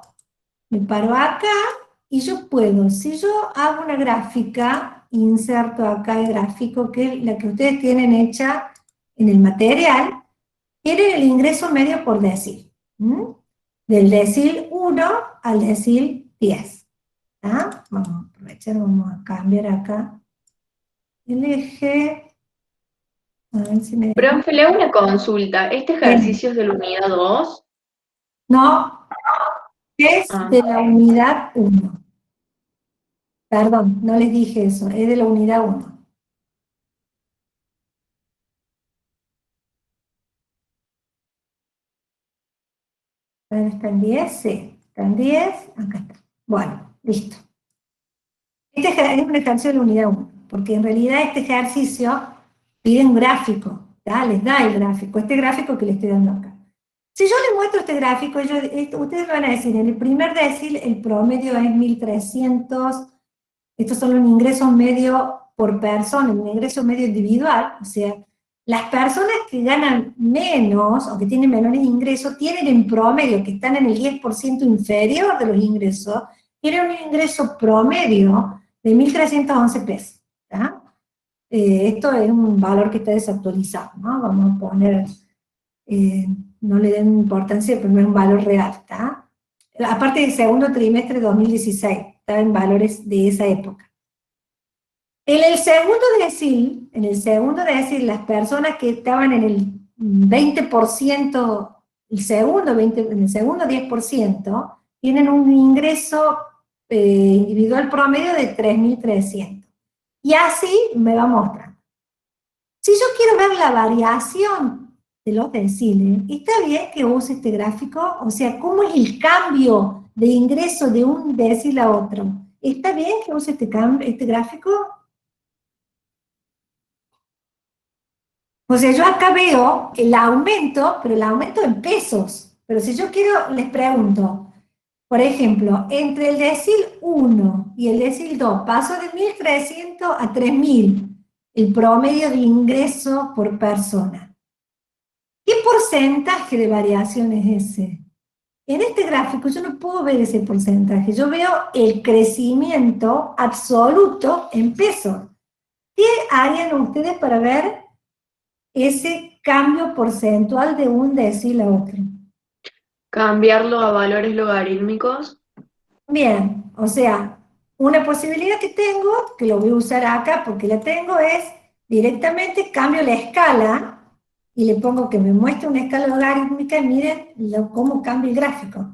me paro acá y yo puedo, si yo hago una gráfica, inserto acá el gráfico, que es la que ustedes tienen hecha en el material, tienen el ingreso medio por decil. Del decil 1 al decil 10. ¿Tá? Vamos a aprovechar, vamos a cambiar acá el eje. A ver si me... Profe, le hago una consulta. ¿Este ejercicio es de la unidad 2? No, es de la unidad 1. Perdón, no les dije eso, es de la unidad 1. ¿Está en 10? Sí. ¿Está en 10? Acá está. Bueno, listo. Este es un ejercicio de la unidad 1, porque en realidad este ejercicio pide un gráfico, ¿tá? Les da el gráfico, este gráfico que les estoy dando acá. Si yo les muestro este gráfico, ustedes van a decir, en el primer decil el promedio es 1.300, estos son los ingresos medios por persona, el ingreso medio individual, o sea, las personas que ganan menos o que tienen menores ingresos tienen en promedio, que están en el 10% inferior de los ingresos, tienen un ingreso promedio de 1.311 pesos. ¿Tá? Esto es un valor que está desactualizado, ¿no? Vamos a poner, no le den importancia, pero no es un valor real. ¿Tá? Aparte del segundo trimestre de 2016, está en valores de esa época. En el segundo decil, las personas que estaban en el 20%, en el segundo 10%, tienen un ingreso individual promedio de 3.300. Y así me va a mostrar. Si yo quiero ver la variación de los deciles, está bien que use este gráfico, o sea, cómo es el cambio de ingreso de un decil a otro. ¿Está bien que use este gráfico? O sea, yo acá veo el aumento, pero el aumento en pesos. Pero si yo quiero, les pregunto, por ejemplo, entre el decil 1 y el decil 2, paso de 1.300 a 3.000, el promedio de ingreso por persona. ¿Qué porcentaje de variación es ese? En este gráfico yo no puedo ver ese porcentaje, yo veo el crecimiento absoluto en pesos. ¿Qué harían ustedes para ver ese cambio porcentual de un decil a otro? Cambiarlo a valores logarítmicos. Bien, o sea, una posibilidad que tengo, que lo voy a usar acá porque la tengo, es directamente cambio la escala y le pongo que me muestre una escala logarítmica y miren cómo cambia el gráfico.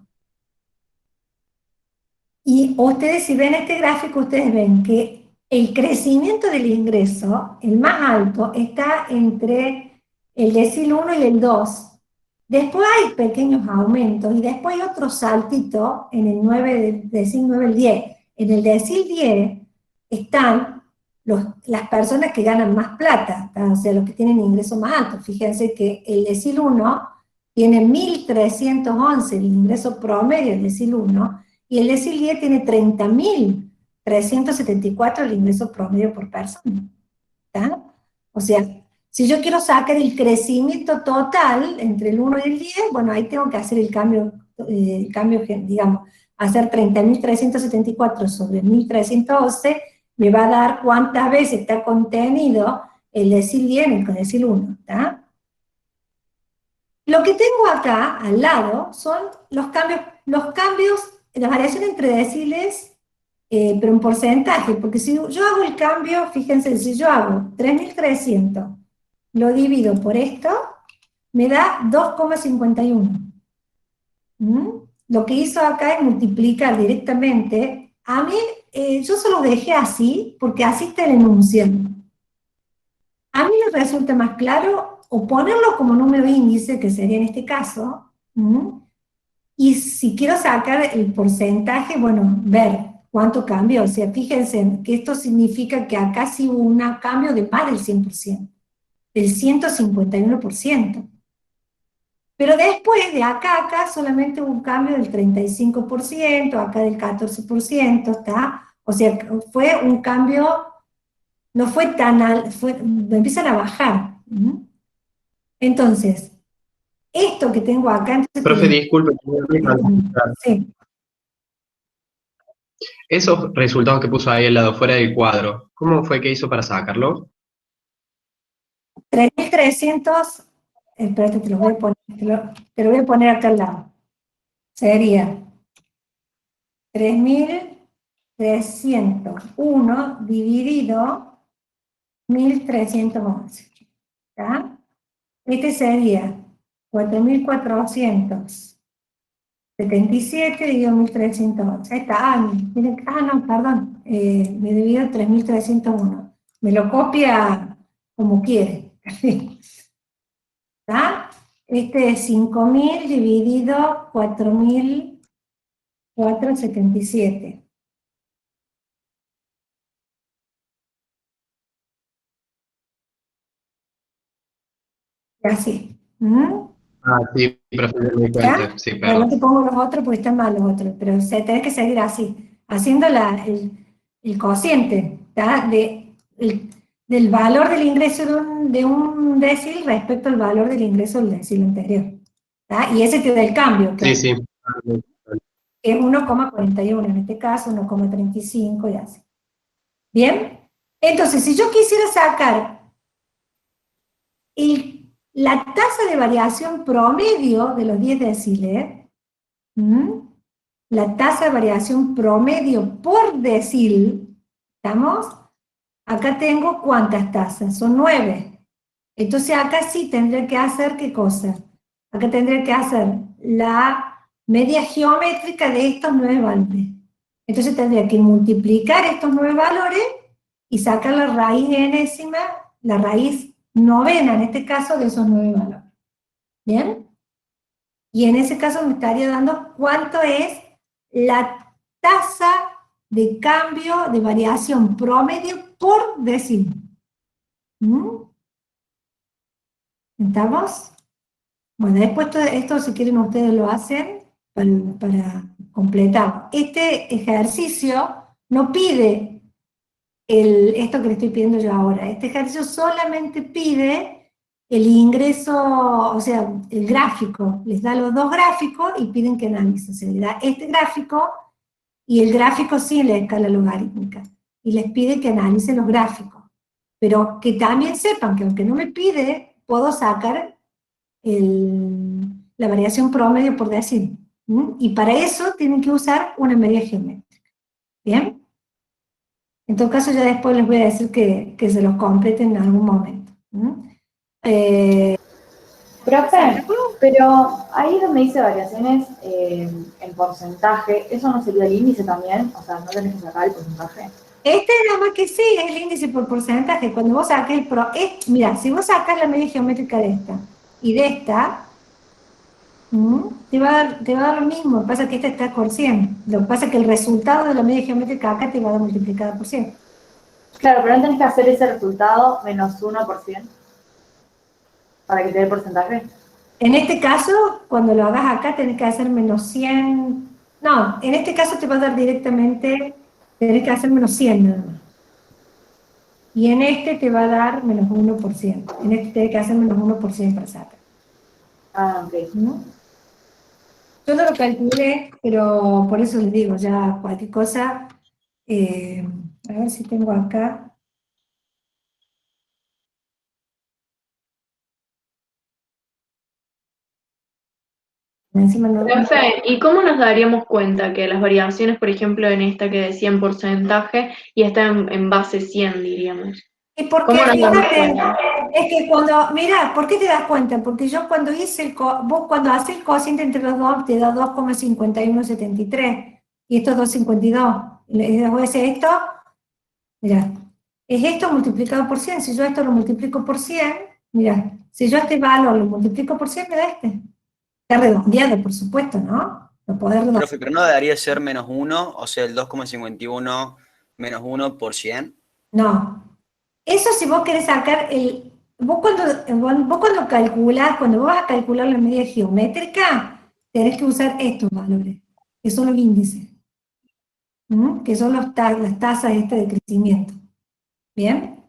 Y ustedes, si ven este gráfico, ustedes ven que el crecimiento del ingreso, el más alto, está entre el decil 1 y el 2. Después hay pequeños aumentos y después hay otro saltito en el 9, decil 9 al 10. En el decil 10 están las personas que ganan más plata, o sea, los que tienen ingresos más altos. Fíjense que el decil 1 tiene 1.311 el ingreso promedio del decil 1, y el decil 10 tiene 30.374 el ingreso promedio por persona. ¿Está? O sea, si yo quiero sacar el crecimiento total entre el 1 y el 10, bueno, ahí tengo que hacer el cambio, digamos, hacer 30.374 sobre 1.311, me va a dar cuántas veces está contenido el decil 10 en el decil 1, ¿está? Lo que tengo acá, al lado, son los cambios, las variaciones entre deciles, pero en porcentaje, porque si yo hago el cambio, fíjense, si yo hago 3.300, lo divido por esto, me da 2,51. Lo que hizo acá es multiplicar directamente. A mí, yo se lo dejé así, porque así está el enunciado. A mí me resulta más claro o ponerlo como número índice, que sería en este caso, y si quiero sacar el porcentaje, bueno, ver cuánto cambió. O sea, fíjense que esto significa que acá sí hubo un cambio de más del 100%, del 151%. Pero después, de acá a acá, solamente hubo un cambio del 35%, acá del 14%, ¿está? O sea, fue un cambio, no fue tan alto, empiezan a bajar. Entonces, esto que tengo acá... Entonces, Profe, disculpe. Sí. Esos resultados que puso ahí al lado, fuera del cuadro, ¿cómo fue que hizo para sacarlo? 3.300, espérate, te lo voy a poner acá al lado. Sería 3.301 dividido 1.311. ¿Está? Este sería 4.477 dividido 1.311. Ahí está. Miren, no, perdón. Me divido 3.301. Me lo copia como quiere. ¿Está? Este es 5.000 dividido 4.477. Así. Ah, sí, profe, me di cuenta. Sí, Pero no perdón. te pongo los otros porque están mal los otros, pero tenés que seguir así, haciendo el cociente, ¿tá? Del valor del ingreso de un decil respecto al valor del ingreso del decil anterior. ¿Tá? Y ese te da el cambio, que Sí. es 1,41, en este caso 1,35 y así. ¿Bien? Entonces, si yo quisiera sacar la tasa de variación promedio de los 10 deciles, la tasa de variación promedio por decil, ¿estamos? Acá tengo ¿cuántas tasas? Son 9. Entonces acá sí tendré que hacer ¿qué cosa? Acá tendré que hacer la media geométrica de estos 9 valores. Entonces tendría que multiplicar estos 9 valores y sacar la raíz enésima, la raíz novena en este caso de esos 9 valores. ¿Bien? Y en ese caso me estaría dando cuánto es la tasa de cambio de variación promedio por decil. ¿Estamos? Bueno, después esto si quieren ustedes lo hacen para completar. Este ejercicio no pide esto que le estoy pidiendo yo ahora. Este ejercicio solamente pide el ingreso, o sea, el gráfico, les da los dos gráficos y piden que analicen. Se les da este gráfico y el gráfico sí en la escala logarítmica. Y les pide que analicen los gráficos. Pero que también sepan que aunque no me pide, puedo sacar la variación promedio por decir. Y para eso tienen que usar una medida geométrica. ¿Bien? En todo caso, ya después les voy a decir que se los completen en algún momento. Profe, pero ahí donde dice variaciones en porcentaje, ¿eso no sería el índice también? O sea, ¿no tenés que sacar el porcentaje? Este es nada más que sí, es el índice por porcentaje. Cuando vos sacas mira, si vos sacas la media geométrica de esta y de esta, te va a dar lo mismo. Lo que pasa es que esta está por 100. Lo que pasa es que el resultado de la media geométrica acá te va a dar multiplicada por 100. Claro, pero no tenés que hacer ese resultado menos 1% para que te dé el porcentaje. En este caso, cuando lo hagas acá, tenés que hacer menos 100. No, en este caso te va a dar directamente, tenés que hacer menos 100 nada más. Y en este te va a dar menos 1%. En este tenés que hacer menos 1% para sacar. Ah, ok. ¿No? Yo no lo calculé, pero por eso les digo, ya cualquier cosa, a ver si tengo acá. Encima no, Profe, ¿y cómo nos daríamos cuenta que las variaciones, por ejemplo, en esta que decía en porcentaje y está en base 100, diríamos? y porque ¿Cómo nos damos fíjate, cuenta? es que cuando, mirá, ¿por qué te das cuenta? Porque yo cuando hice vos cuando haces el cociente entre los dos, te da 2,5173, y esto es 2,52. Y después esto, mirá, es esto multiplicado por 100. Si yo esto lo multiplico por 100, mirá, si yo este valor lo multiplico por 100, me da este. Está redondeado, por supuesto, ¿no? Lo podés redondear. Profe, pero no debería ser menos 1, o sea, el 2,51 menos 1 por 100. No. Eso si vos querés sacar vos cuando calculás, cuando vos vas a calcular la medida geométrica, tenés que usar estos valores, que son los índices, que son las tasas estas de crecimiento. ¿Bien?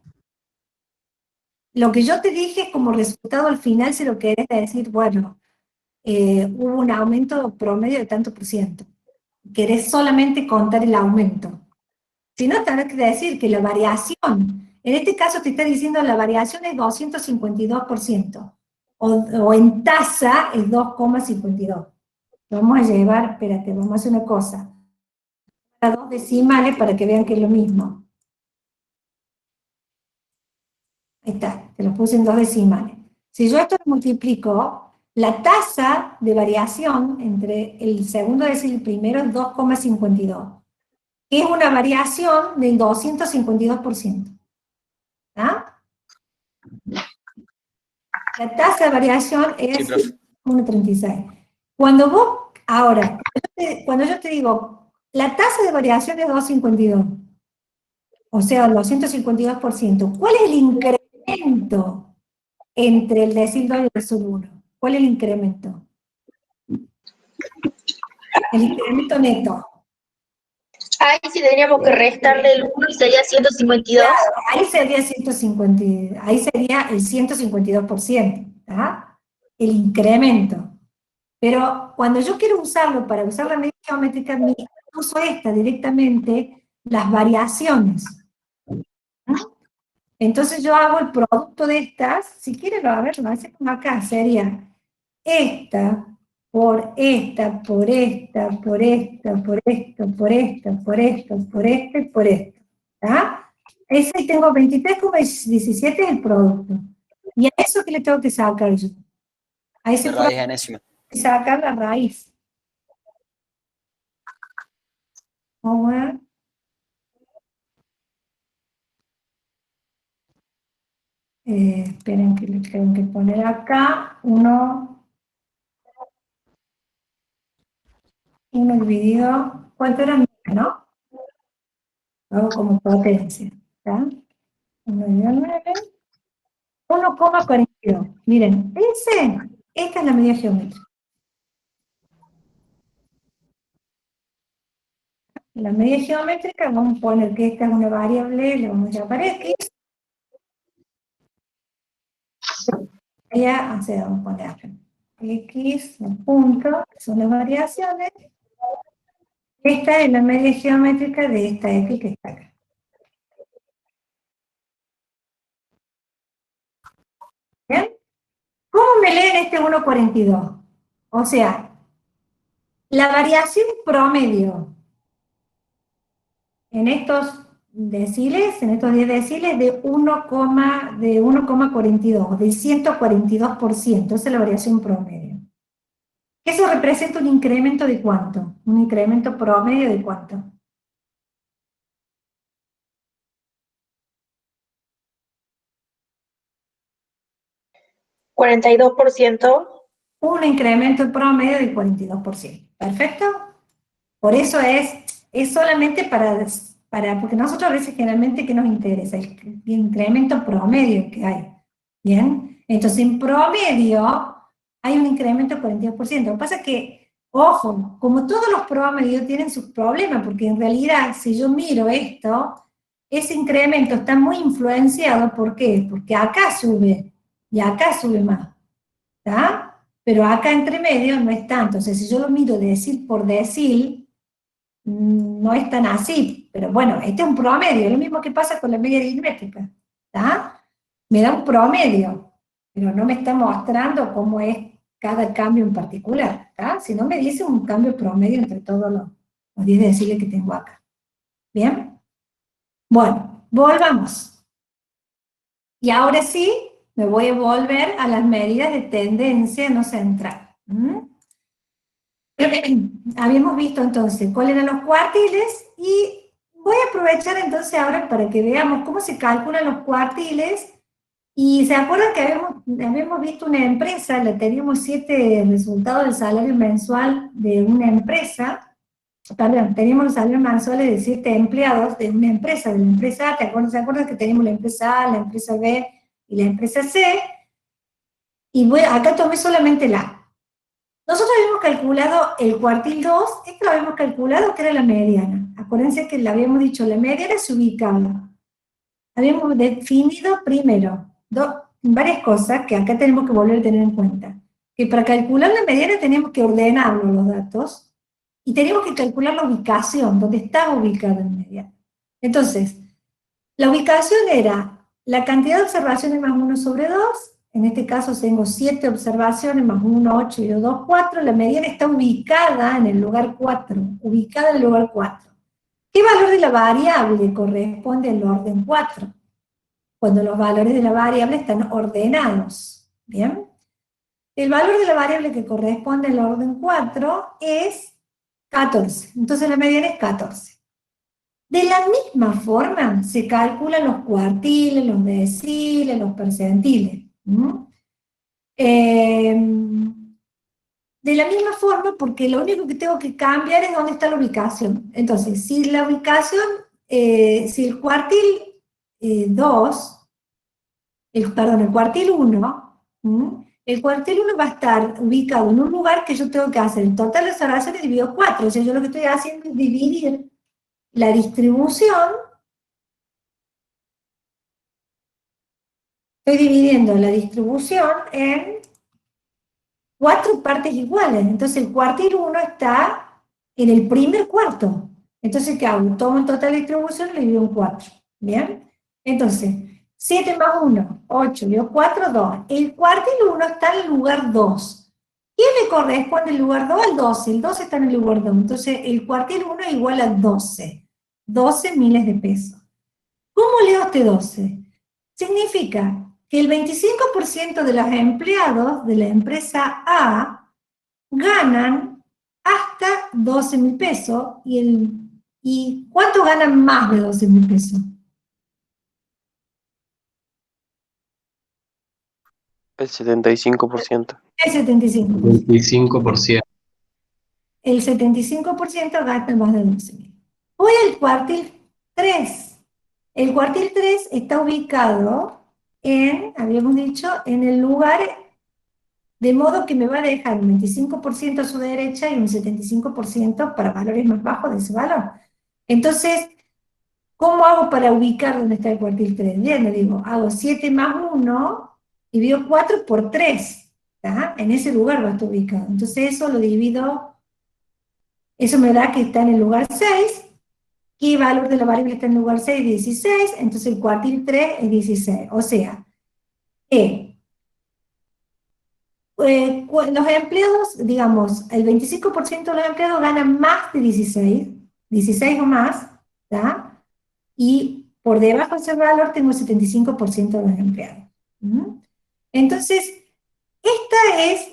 Lo que yo te dije como resultado al final, si lo querés decir, bueno, hubo un aumento promedio de tanto por ciento. Querés solamente contar el aumento. Si no, tenés que decir que la variación, en este caso te está diciendo la variación es 252%, o en tasa es 2,52. Vamos a llevar, espérate, vamos a hacer una cosa, a dos decimales para que vean que es lo mismo. Ahí está, te lo puse en dos decimales. Si yo esto lo multiplico, la tasa de variación entre el segundo decil y el primero es 2,52. Que es una variación del 252%. ¿Ah? La tasa de variación es 1,36. Cuando vos, ahora, cuando yo te digo, la tasa de variación es 2,52, o sea, el 252%, ¿cuál es el incremento entre el decil 2 y el decil 1? ¿Cuál es el incremento? El incremento neto. Ahí sí tendríamos que restarle el 1 y sería 152. Claro, ahí sería 150, ahí sería el 152%, ¿tá? El incremento. Pero cuando yo quiero usarlo para usar la medida geométrica, uso esta directamente, las variaciones. Entonces yo hago el producto de estas, si quieren, a ver, lo hacemos acá, sería esta, por esta, por esta, por esta, por esta, por esta, por esta, por esta y por esta. ¿Está? Ese tengo 23,17 es el producto. ¿Y a eso qué le tengo que sacar yo? A ese La raíz enésima. sacar la raíz. Vamos a ver. Esperen que le tengo que poner acá 1 dividido, ¿cuánto era? ¿No? Hago como potencia. ¿Está? 1 dividido 9, 1,42. Miren, esta es la medida geométrica. La medida geométrica, vamos a poner que esta es una variable, le vamos a llamar X. voy a hacer, vamos a poner X, un punto, que son las variaciones. Esta es la media geométrica de esta X que está acá. ¿Bien? ¿Cómo me leen este 1,42? O sea, la variación promedio en estos deciles, en estos 10 deciles, de 1,42, del 142%, esa es la variación promedio. Eso representa un incremento de ¿cuánto? Un incremento promedio de ¿cuánto? ¿42%? Un incremento promedio del 42%. ¿Perfecto? Por eso es solamente porque nosotros a veces generalmente, ¿qué nos interesa? El incremento promedio que hay. ¿Bien? Entonces, en promedio, hay un incremento del 42%. Lo que pasa es que, ojo, como todos los promedios tienen sus problemas, porque en realidad, si yo miro esto, ese incremento está muy influenciado, ¿por qué? Porque acá sube, y acá sube más, ¿está? Pero acá entre medio no es tanto. O sea, si yo lo miro decil por decil, no es tan así. Pero bueno, este es un promedio, es lo mismo que pasa con la media aritmética, ¿está? Me da un promedio, pero no me está mostrando cómo es cada cambio en particular, ¿está? Si no me dice un cambio promedio entre todos los 10 deciles que tengo acá. ¿Bien? Bueno, volvamos. Y ahora sí, me voy a volver a las medidas de tendencia no central. Habíamos visto entonces cuáles eran los cuartiles y voy a aprovechar entonces ahora para que veamos cómo se calculan los cuartiles. Y se acuerdan que habíamos visto una empresa, le teníamos 7 resultados del salario mensual de una empresa, perdón, teníamos los salarios mensuales de 7 empleados de una empresa, de la empresa A, ¿se acuerdan que teníamos la empresa A, la empresa B y la empresa C? Y acá tomé solamente la A. Nosotros habíamos calculado el cuartil 2, esto lo habíamos calculado que era la mediana. Acuérdense que le habíamos dicho, la mediana se ubicaba. Habíamos definido primero varias cosas que acá tenemos que volver a tener en cuenta. Que para calcular la mediana tenemos que ordenar los datos y tenemos que calcular la ubicación, donde estaba ubicada la mediana. Entonces, la ubicación era la cantidad de observaciones más 1 sobre 2, en este caso tengo 7 observaciones más 1, 8 y 2, 4, la mediana está ubicada en el lugar 4, ubicada en el lugar 4. ¿Qué valor de la variable corresponde al orden 4? Cuando los valores de la variable están ordenados, ¿bien? El valor de la variable que corresponde al orden 4 es 14, entonces la mediana es 14. De la misma forma se calculan los cuartiles, los deciles, los percentiles. De la misma forma, porque lo único que tengo que cambiar es dónde está la ubicación. Entonces, si la ubicación, si el cuartil 2, el cuartil 1, el cuartil 1 va a estar ubicado en un lugar que yo tengo que hacer el total de observaciones dividido 4, o sea, yo lo que estoy haciendo es dividir la distribución, estoy dividiendo la distribución en 4 partes iguales, entonces el cuartil 1 está en el primer cuarto, entonces ¿qué hago? Tomo el total de distribución y le divido en 4, ¿bien? Entonces, 7 más 1, 8, dividido 4, 2, el cuartil 1 está en el lugar 2, ¿quién le corresponde el lugar 2? Al 12, el 12 está en el lugar 2, entonces el cuartil 1 es igual a 12 miles de pesos. ¿Cómo leo este 12? Significa que el 25% de los empleados de la empresa A ganan hasta 12.000 pesos, ¿y cuánto ganan más de 12.000 pesos? El 75%. El 75%. 25%. El 75% gana más de 12.000. Voy al cuartil 3. El cuartil 3 está ubicado habíamos dicho, en el lugar, de modo que me va a dejar un 25% a su derecha y un 75% para valores más bajos de ese valor. Entonces, ¿cómo hago para ubicar dónde está el cuartil 3? Bien, le digo, hago 7 más 1, Divido 4 por 3, ¿tá? En ese lugar va a estar ubicado. Entonces eso lo divido, eso me da que está en el lugar 6, ¿qué valor de la variable está en el lugar 6? 16, entonces el cuartil 3 es 16. O sea, los empleados, digamos, el 25% de los empleados ganan más de 16, 16 o más, ¿tá? Y por debajo de ese valor tengo el 75% de los empleados. Entonces, esta es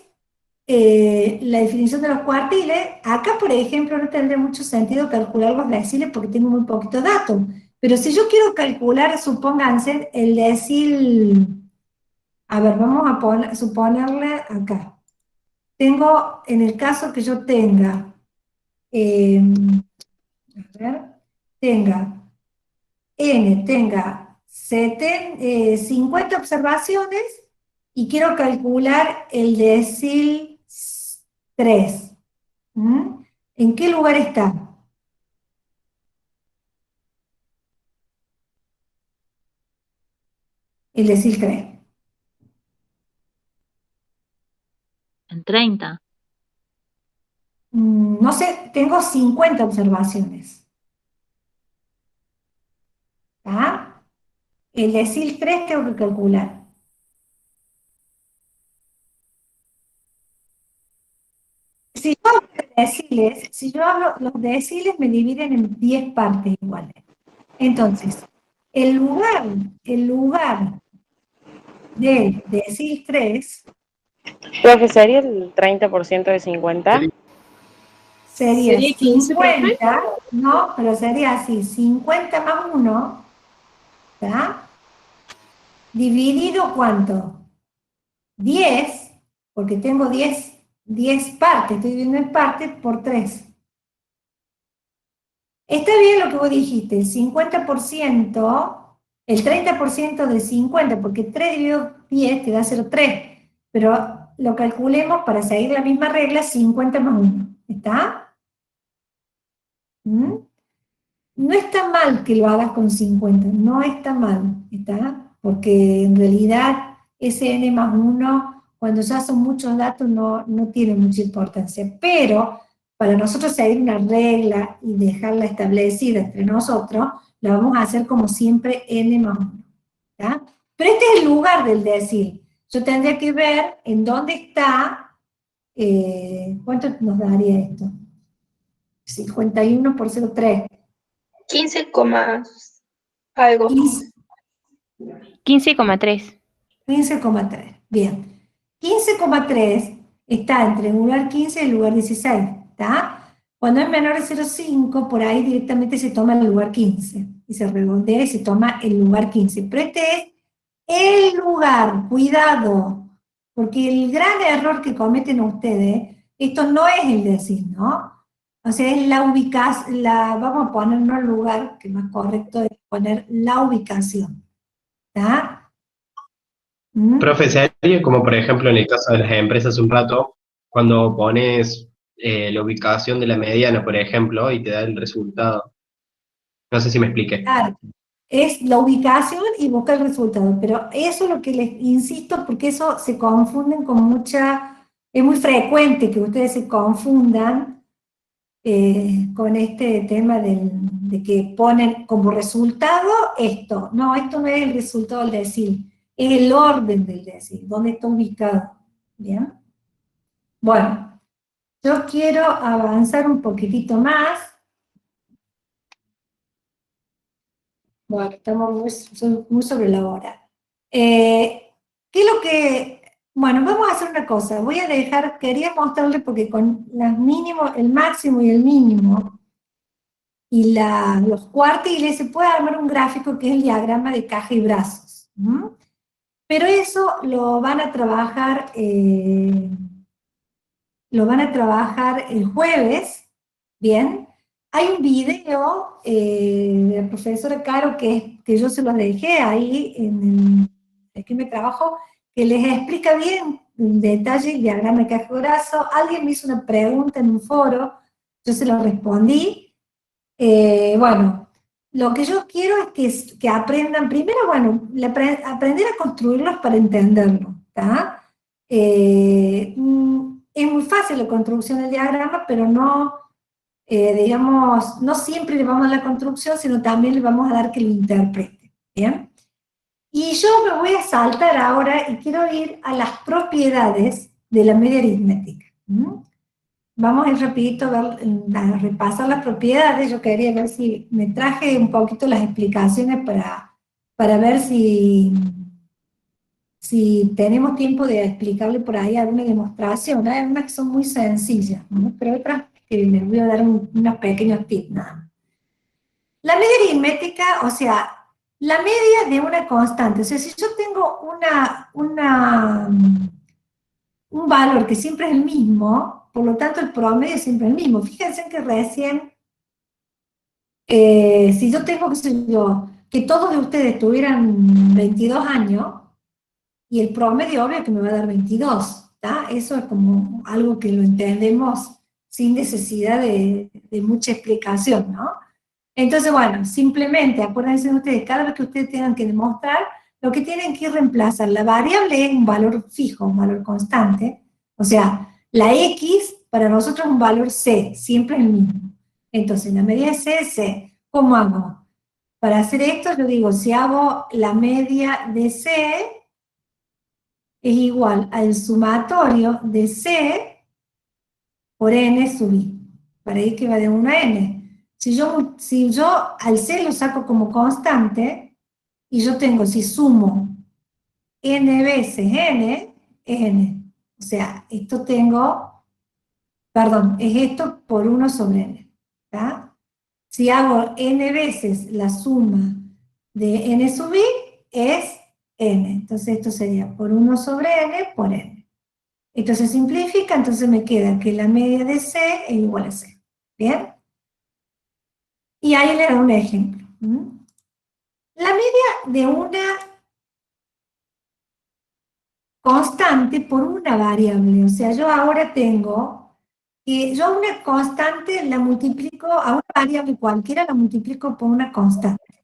la definición de los cuartiles. Acá, por ejemplo, no tendría mucho sentido calcular los deciles porque tengo muy poquito datos. Pero si yo quiero calcular, supónganse, el decil, a ver, vamos a suponerle acá. Tengo, en el caso que yo tenga, a ver, tenga 50 observaciones y quiero calcular el decil 3. ¿En qué lugar está? El decil 3. En 30. No sé, tengo 50 observaciones. ¿Está? El decil 3 tengo que calcular. Si yo hablo, los deciles me dividen en 10 partes iguales. Entonces, el lugar del decil 3 Profe, ¿sería el 30% de 50? sería 15, profe. 50, no, pero sería así, 50 más 1, ¿está? Dividido ¿cuánto? 10, porque tengo 10 partes, estoy dividiendo en partes por 3. Está bien lo que vos dijiste, el 50%, el 30% de 50, porque 3 dividido 10 te da 0,3, pero lo calculemos para seguir la misma regla, 50 más 1, ¿está? No está mal que lo hagas con 50, no está mal, ¿está? Porque en realidad ese n más 1, cuando ya son muchos datos, no tiene mucha importancia, pero para nosotros seguir una regla y dejarla establecida entre nosotros, la vamos a hacer como siempre n más 1, ¿está? Pero este es el lugar del decil. Yo tendría que ver en dónde está, ¿cuánto nos daría esto? 51 por 0,3. 15, algo. 15,3. 15,3. Bien. 15,3 está entre el lugar 15 y el lugar 16. ¿Está? Cuando es menor de 0,5, por ahí directamente se toma el lugar 15. Y se redondea y se toma el lugar 15. Pero este es el lugar. Cuidado. Porque el gran error que cometen ustedes, esto no es el decir, ¿no? O sea, es la ubicación, vamos a ponernos el lugar, que más correcto es poner la ubicación. ¿Está? Profe, sería como por ejemplo en el caso de las empresas un rato, cuando pones la ubicación de la mediana, por ejemplo, y te da el resultado. No sé si me expliqué. Claro, es la ubicación y busca el resultado, pero eso es lo que les insisto, porque eso se confunden con mucha, es muy frecuente que ustedes se confundan con este tema de que ponen como resultado esto. No, esto no es el resultado del decil, es el orden del decil, dónde está ubicado. ¿Bien? Bueno, yo quiero avanzar un poquitito más. Bueno, estamos muy sobre la hora. ¿Qué es lo que...? Bueno, vamos a hacer una cosa. Voy a dejar, quería mostrarles porque con las mínimos, el máximo y el mínimo, y los cuartiles, se puede armar un gráfico que es el diagrama de caja y brazos. Pero eso lo van a trabajar el jueves, ¿bien? Hay un video de la profesora Caro que yo se los dejé ahí en el esquema de trabajo, que les explica bien en detalle el diagrama de caja y brazo. Alguien me hizo una pregunta en un foro, yo se lo respondí. Bueno, lo que yo quiero es que aprendan, primero, bueno, aprender a construirlos para entenderlo, ¿está? Es muy fácil la construcción del diagrama, pero no, digamos, no siempre le vamos a dar la construcción, sino también le vamos a dar que lo interprete, ¿bien? Y yo me voy a saltar ahora y quiero ir a las propiedades de la media aritmética. Vamos a ir rapidito a repasar las propiedades. Yo quería ver si me traje un poquito las explicaciones para ver si tenemos tiempo de explicarle por ahí alguna demostración. Hay unas que son muy sencillas, ¿no? Pero otras que les voy a dar unos pequeños tips nada más. La media aritmética, o sea, la media de una constante. O sea, si yo tengo un valor que siempre es el mismo, por lo tanto el promedio es siempre el mismo. Fíjense que recién, si yo tengo, qué sé yo, que todos de ustedes tuvieran 22 años, y el promedio obvio que me va a dar 22, ¿tá? Eso es como algo que lo entendemos sin necesidad de mucha explicación, ¿no? Entonces, bueno, simplemente acuérdense ustedes, cada vez que ustedes tengan que demostrar, lo que tienen que reemplazar, la variable es un valor fijo, un valor constante, o sea, la X para nosotros es un valor C, siempre es el mismo. Entonces, la media de C es C. ¿Cómo hago? Para hacer esto, yo digo, si hago la media de C, es igual al sumatorio de C por N sub I. Para ir que va de 1 a N. Si yo al C lo saco como constante, y yo tengo, si sumo N veces N, es N. O sea, esto tengo, perdón, es esto por 1 sobre N. ¿Tá? Si hago N veces la suma de N sub I, es N. Entonces esto sería por 1 sobre N por N. Esto se simplifica, entonces me queda que la media de C es igual a C. ¿Bien? Y ahí le doy un ejemplo. La media de una constante por una variable. O sea, yo ahora tengo que yo una constante la multiplico, a una variable cualquiera la multiplico por una constante.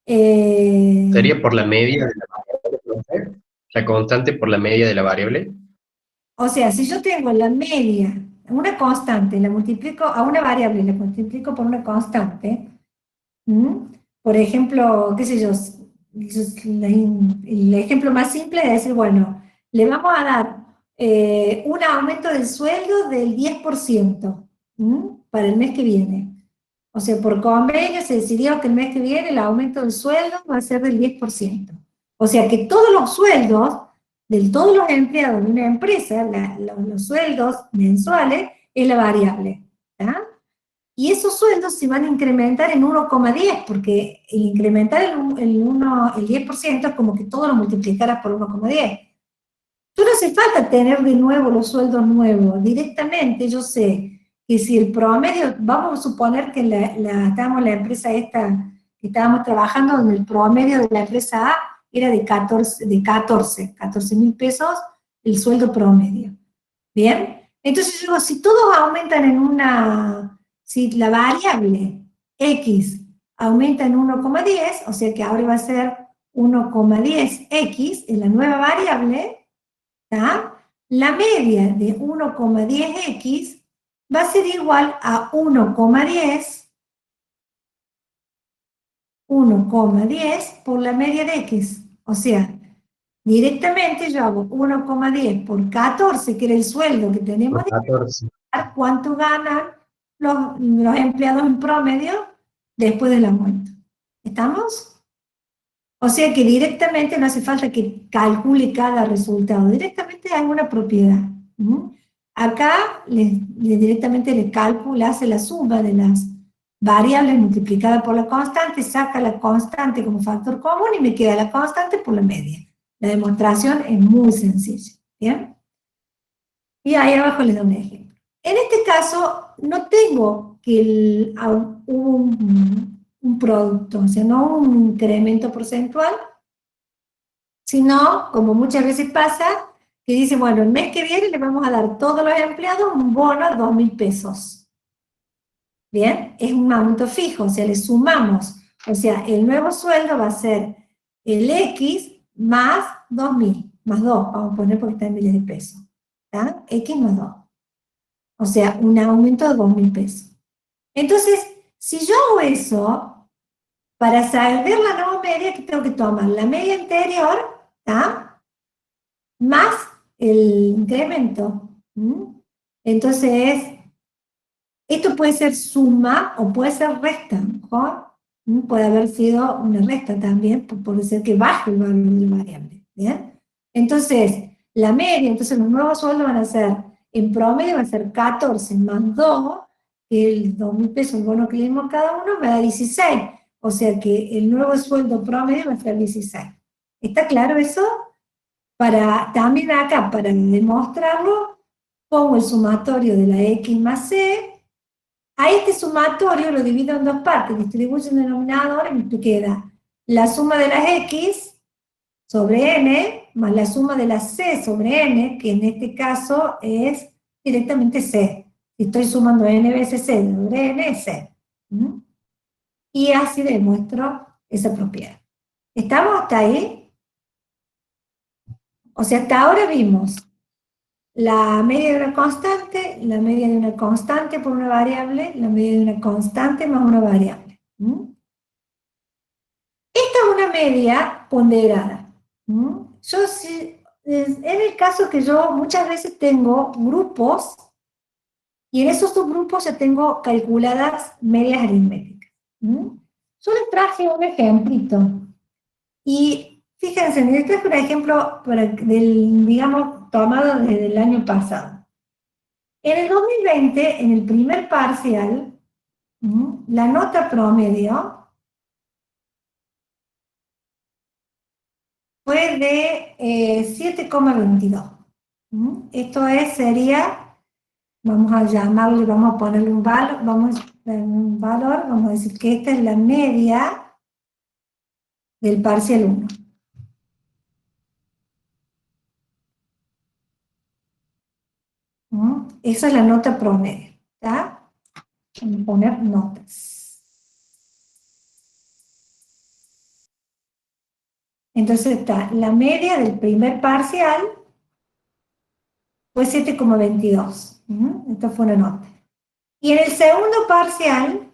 ¿Sería por la media de la variable? ¿La constante por la media de la variable? O sea, si yo tengo la media, una constante, la multiplico a una variable, la multiplico por una constante, por ejemplo, qué sé yo, el ejemplo más simple es decir, bueno, le vamos a dar un aumento del sueldo del 10% para el mes que viene. O sea, por convenio se decidió que el mes que viene el aumento del sueldo va a ser del 10%. O sea que todos los sueldos de todos los empleados de una empresa, los sueldos mensuales, es la variable. ¿Tá? Y esos sueldos se van a incrementar en 1,10, porque el incrementar el 10% es como que todo lo multiplicaras por 1,10. No hace falta tener de nuevo los sueldos nuevos, directamente yo sé que si el promedio, vamos a suponer que estábamos en la empresa esta, que estábamos trabajando, donde el promedio de la empresa A era de 14.000 pesos el sueldo promedio. ¿Bien? Entonces yo digo, si todos aumentan si la variable X aumenta en 1,10, o sea que ahora va a ser 1,10X en la nueva variable, ¿tá? La media de 1,10X va a ser igual a 1,10 por la media de X. O sea, directamente yo hago 1,10 por 14, que era el sueldo que tenemos, Por 14. ¿Cuánto ganan los empleados en promedio después del aumento? ¿Estamos? O sea que directamente no hace falta que calcule cada resultado, directamente hay una propiedad. Acá directamente le calcula, hace la suma de las variables multiplicada por la constante, saca la constante como factor común y me queda la constante por la media. La demostración es muy sencilla. ¿Bien? Y ahí abajo les doy un ejemplo. En este caso, no tengo que hubo un producto, o sea, no un incremento porcentual, sino, como muchas veces pasa, que dice, bueno, el mes que viene le vamos a dar a todos los empleados un bono de 2.000 pesos. Bien, es un aumento fijo, o sea, le sumamos, o sea, el nuevo sueldo va a ser el X más 2.000, más 2, vamos a poner porque está en miles de pesos, ¿está? X más 2, o sea, un aumento de 2.000 pesos. Entonces, si yo hago eso, para saber la nueva media, que tengo que tomar la media anterior, ¿está? Más el incremento. Entonces, esto puede ser suma o puede ser resta, ¿mejor? Puede haber sido una resta también, puede ser que baje el valor de la variable, ¿bien? Entonces, la media, entonces los nuevos sueldos van a ser, en promedio va a ser 14 más 2, que el 2.000 pesos, el bono que le dimos cada uno, me da 16, o sea que el nuevo sueldo promedio va a ser 16. ¿Está claro eso? También acá, para demostrarlo, pongo el sumatorio de la X más C. A este sumatorio lo divido en dos partes, distribuyo el denominador y me queda la suma de las X sobre N más la suma de la C sobre N, que en este caso es directamente C. Si estoy sumando N veces C sobre N, es C. Y así demuestro esa propiedad. ¿Estamos hasta ahí? O sea, hasta ahora vimos la media de una constante, la media de una constante por una variable, la media de una constante más una variable. Esta es una media ponderada. Yo en el caso que yo muchas veces tengo grupos, y en esos subgrupos ya tengo calculadas medias aritméticas. Yo les traje un ejemplito, y fíjense, les traje un ejemplo digamos, tomado desde el año pasado. En el 2020, en el primer parcial, la nota promedio fue de 7,22. Esto sería, vamos a llamarle, vamos a ponerle un valor, vamos a decir que esta es la media del parcial 1. Esa es la nota promedio, ¿está? Vamos a poner notas. Entonces está, la media del primer parcial fue 7,22. Esta fue una nota. Y en el segundo parcial,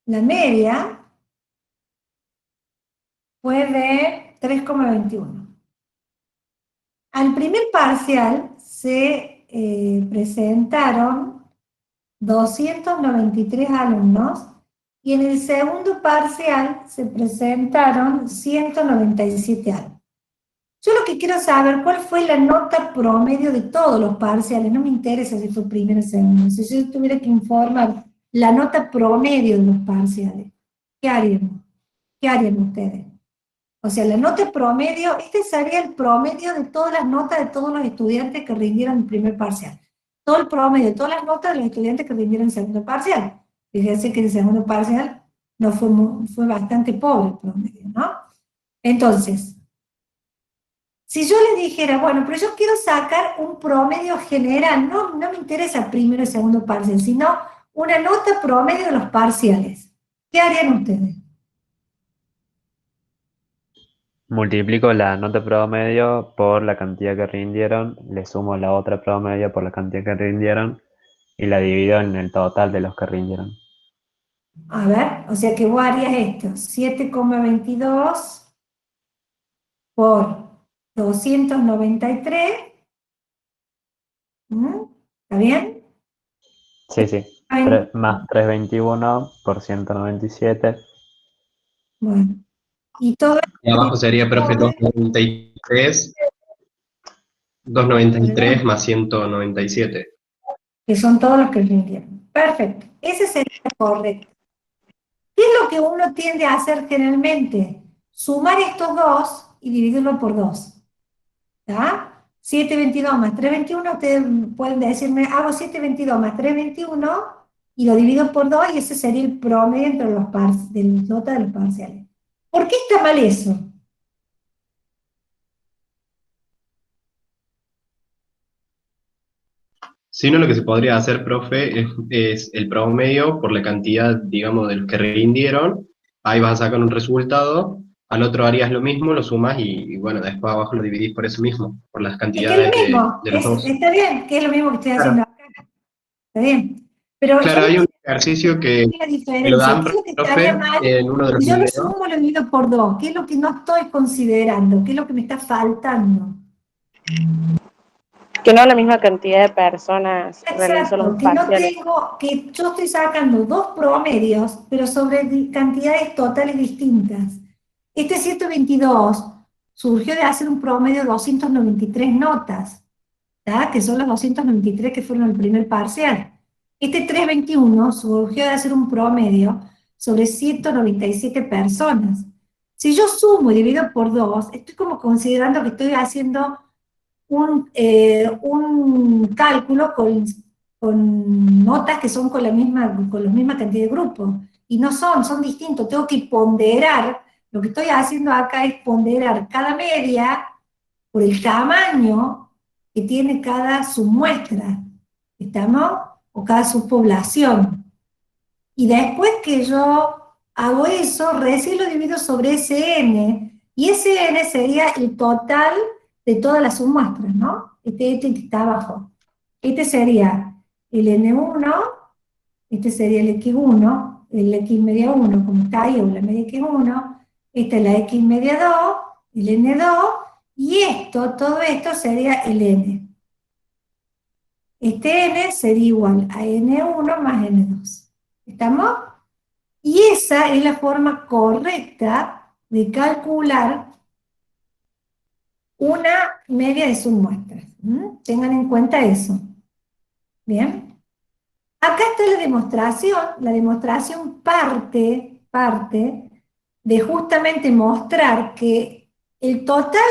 la media fue de 3,21. Al primer parcial se presentaron 293 alumnos y en el segundo parcial se presentaron 197 alumnos. Yo lo que quiero saber, ¿cuál fue la nota promedio de todos los parciales? No me interesa si fue primero o segundo. Si yo tuviera que informar la nota promedio de los parciales, ¿qué haríamos? ¿Qué harían ustedes? O sea, la nota promedio, este sería el promedio de todas las notas de todos los estudiantes que rindieron el primer parcial. Todo el promedio de todas las notas de los estudiantes que rindieron el segundo parcial. Fíjense que el segundo parcial no fue bastante pobre el promedio, ¿no? Entonces, si yo les dijera, bueno, pero yo quiero sacar un promedio general, no me interesa primero y segundo parcial, sino una nota promedio de los parciales, ¿qué harían ustedes? Multiplico la nota promedio por la cantidad que rindieron, le sumo la otra promedio por la cantidad que rindieron y la divido en el total de los que rindieron. A ver, o sea que vos harías esto, 7,22 por 293, ¿está bien? Sí, sí. Más 321 por 197. Bueno, y todo Y abajo sería, profe, 293 más 197. Que son todos los que rindieron. Perfecto, ese sería correcto. ¿Qué es lo que uno tiende a hacer generalmente? Sumar estos dos y dividirlo por 2. ¿Está? 722 más 321, ustedes pueden decirme, hago 722 más 321 y lo divido por 2 y ese sería el promedio entre los de las notas de los parciales. ¿Por qué está mal eso? Si no, lo que se podría hacer, profe, es el promedio por la cantidad, digamos, de los que rindieron. Ahí vas a sacar un resultado. Al otro harías lo mismo, lo sumas y bueno, después abajo lo dividís por eso mismo, por las Es que es cantidades lo mismo, de los dos. está bien, que es lo mismo que estoy Claro, haciendo acá, está bien. Pero yo claro, le hay un quiero ejercicio que decir la lo diferencia, dan, ¿qué es lo que estaría profe, mal? en uno de los Si yo lo videos. sumo, lo divido por 2, ¿qué es lo que no estoy considerando? ¿Qué es lo que me está faltando? Que no la misma cantidad de personas realizó los Exacto, dos que no parciales. tengo, que yo estoy sacando 2 promedios, pero sobre cantidades totales distintas. Este 122 surgió de hacer un promedio de 293 notas, ¿tá? Que son las 293 que fueron el primer parcial. Este 321 surgió de hacer un promedio sobre 197 personas. Si yo sumo y divido por 2, estoy como considerando que estoy haciendo un cálculo con notas que son con la misma cantidad de grupos. Y no son distintos. Tengo que ponderar. Lo que estoy haciendo acá es ponderar cada media por el tamaño que tiene cada submuestra. ¿Estamos? O cada subpoblación. Y después que yo hago eso, recién lo divido sobre ese n, y ese n sería el total de todas las submuestras, ¿no? Este que está abajo. Este sería el n1, este sería el x1, el x media 1, como está ahí, o la media x1, esta es la x media 2, el n2, y todo esto sería el n. Este n sería igual a n1 más n2. ¿Estamos? Y esa es la forma correcta de calcular una media de submuestras. Tengan en cuenta eso. Bien. Acá está la demostración. La demostración parte de justamente mostrar que el total,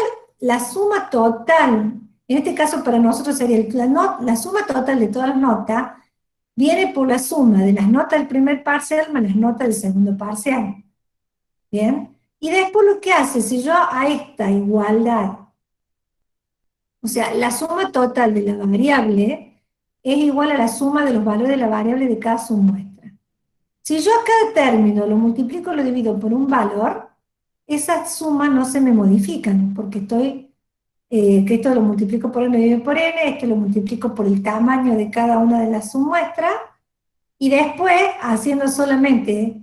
la suma total, en este caso para nosotros sería la suma total de todas las notas, viene por la suma de las notas del primer parcial más las notas del segundo parcial. ¿Bien? Y después lo que hace, si yo a esta igualdad, o sea, la suma total de la variable es igual a la suma de los valores de la variable de cada submuestra. Si yo a cada término lo multiplico, lo divido por un valor, esas sumas no se me modifican, porque que esto lo multiplico por n, lo divido por n, esto lo multiplico por el tamaño de cada una de las submuestras, y después, haciendo solamente,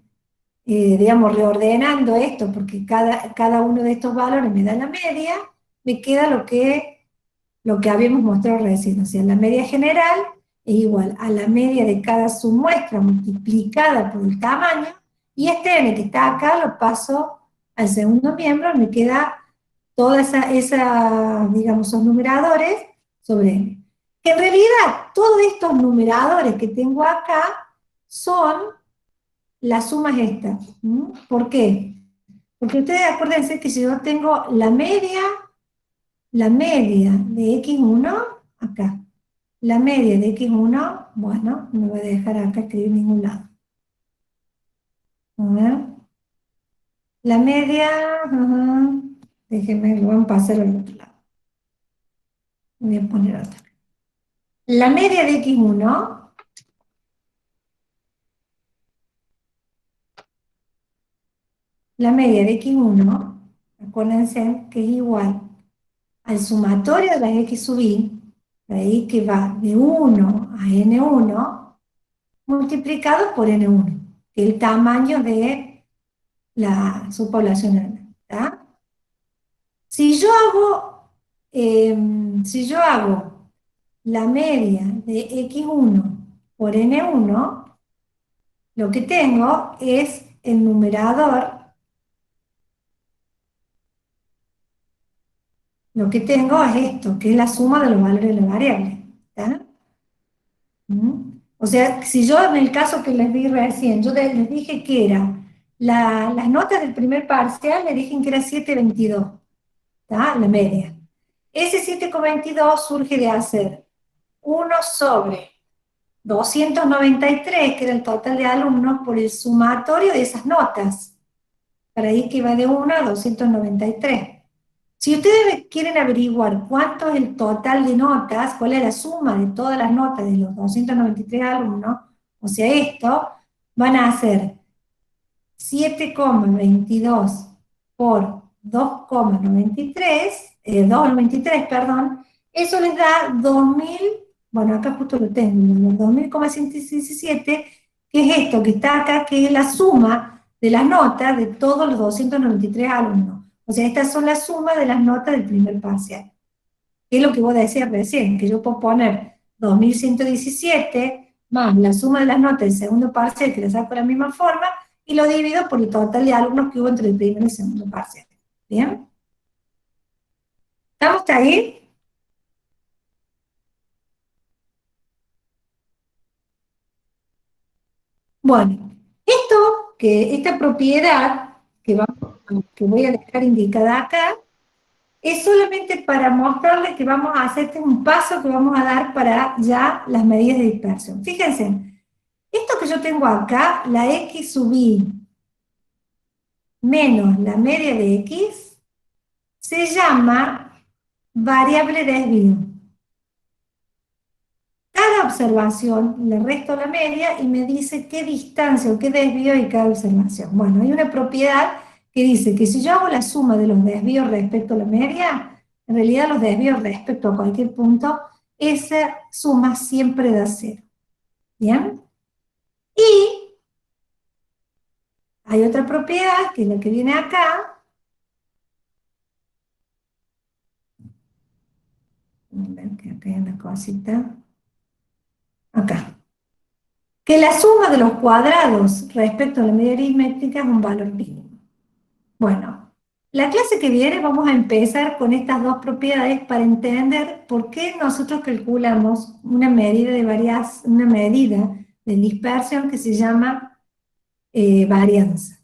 digamos, reordenando esto, porque cada uno de estos valores me da la media, me queda lo que habíamos mostrado recién, o sea, la media general es igual a la media de cada submuestra multiplicada por el tamaño, y este n que está acá lo paso al segundo miembro, me queda toda digamos, esos numeradores sobre n. Que en realidad, todos estos numeradores que tengo acá son las sumas estas. ¿Por qué? Porque ustedes acuérdense que si yo tengo la media de x1, acá, la media de x1, bueno, no voy a dejar acá escribir en ningún lado. A ver. La media, déjenme, lo voy a pasar al otro lado. Voy a poner otra. La media de x1, x1, acuérdense que es igual al sumatorio de las x sub i, de ahí que va de 1 a n1, multiplicado por n1, que es el tamaño de la subpoblación. ¿Tá? Si yo hago la media de x1 por n1, lo que tengo es el numerador, lo que tengo es esto, que es la suma de los valores de la variable. ¿Tá? O sea, si yo en el caso que les di recién, yo les dije que era, las notas del primer parcial le dije que era 7,22, ¿tá? La media. Ese 7,22 surge de hacer 1 sobre 293, que era el total de alumnos, por el sumatorio de esas notas. Para ahí que va de 1 a 293. Si ustedes quieren averiguar cuánto es el total de notas, cuál es la suma de todas las notas de los 293 alumnos, o sea, esto, van a hacer 7,22 por 2,93, perdón, eso les da 2000, bueno, acá justo lo tengo, 2000,117, que es esto que está acá, que es la suma de las notas de todos los 293 alumnos. O sea, estas son las sumas de las notas del primer parcial. Que es lo que vos decías recién, que yo puedo poner 2117 más la suma de las notas del segundo parcial, que la saco de la misma forma, y lo divido por el total de alumnos que hubo entre el primer y el segundo parcial. ¿Bien? ¿Estamos ahí? Bueno, esta propiedad que voy a dejar indicada acá, es solamente para mostrarles que vamos a hacer un paso que vamos a dar para ya las medidas de dispersión. Fíjense, esto que yo tengo acá, la x sub i menos la media de x, se llama variable desvío. Cada observación le resto la media y me dice qué distancia o qué desvío hay cada observación. Bueno, hay una propiedad que dice que si yo hago la suma de los desvíos respecto a la media, en realidad los desvíos respecto a cualquier punto, esa suma siempre da 0. ¿Bien? Y hay otra propiedad, que es la que viene acá. A ver que acá hay una cosita. Acá. Que la suma de los cuadrados respecto a la media aritmética es un valor mínimo. Bueno, la clase que viene vamos a empezar con estas dos propiedades para entender por qué nosotros calculamos una medida de dispersión que se llama varianza.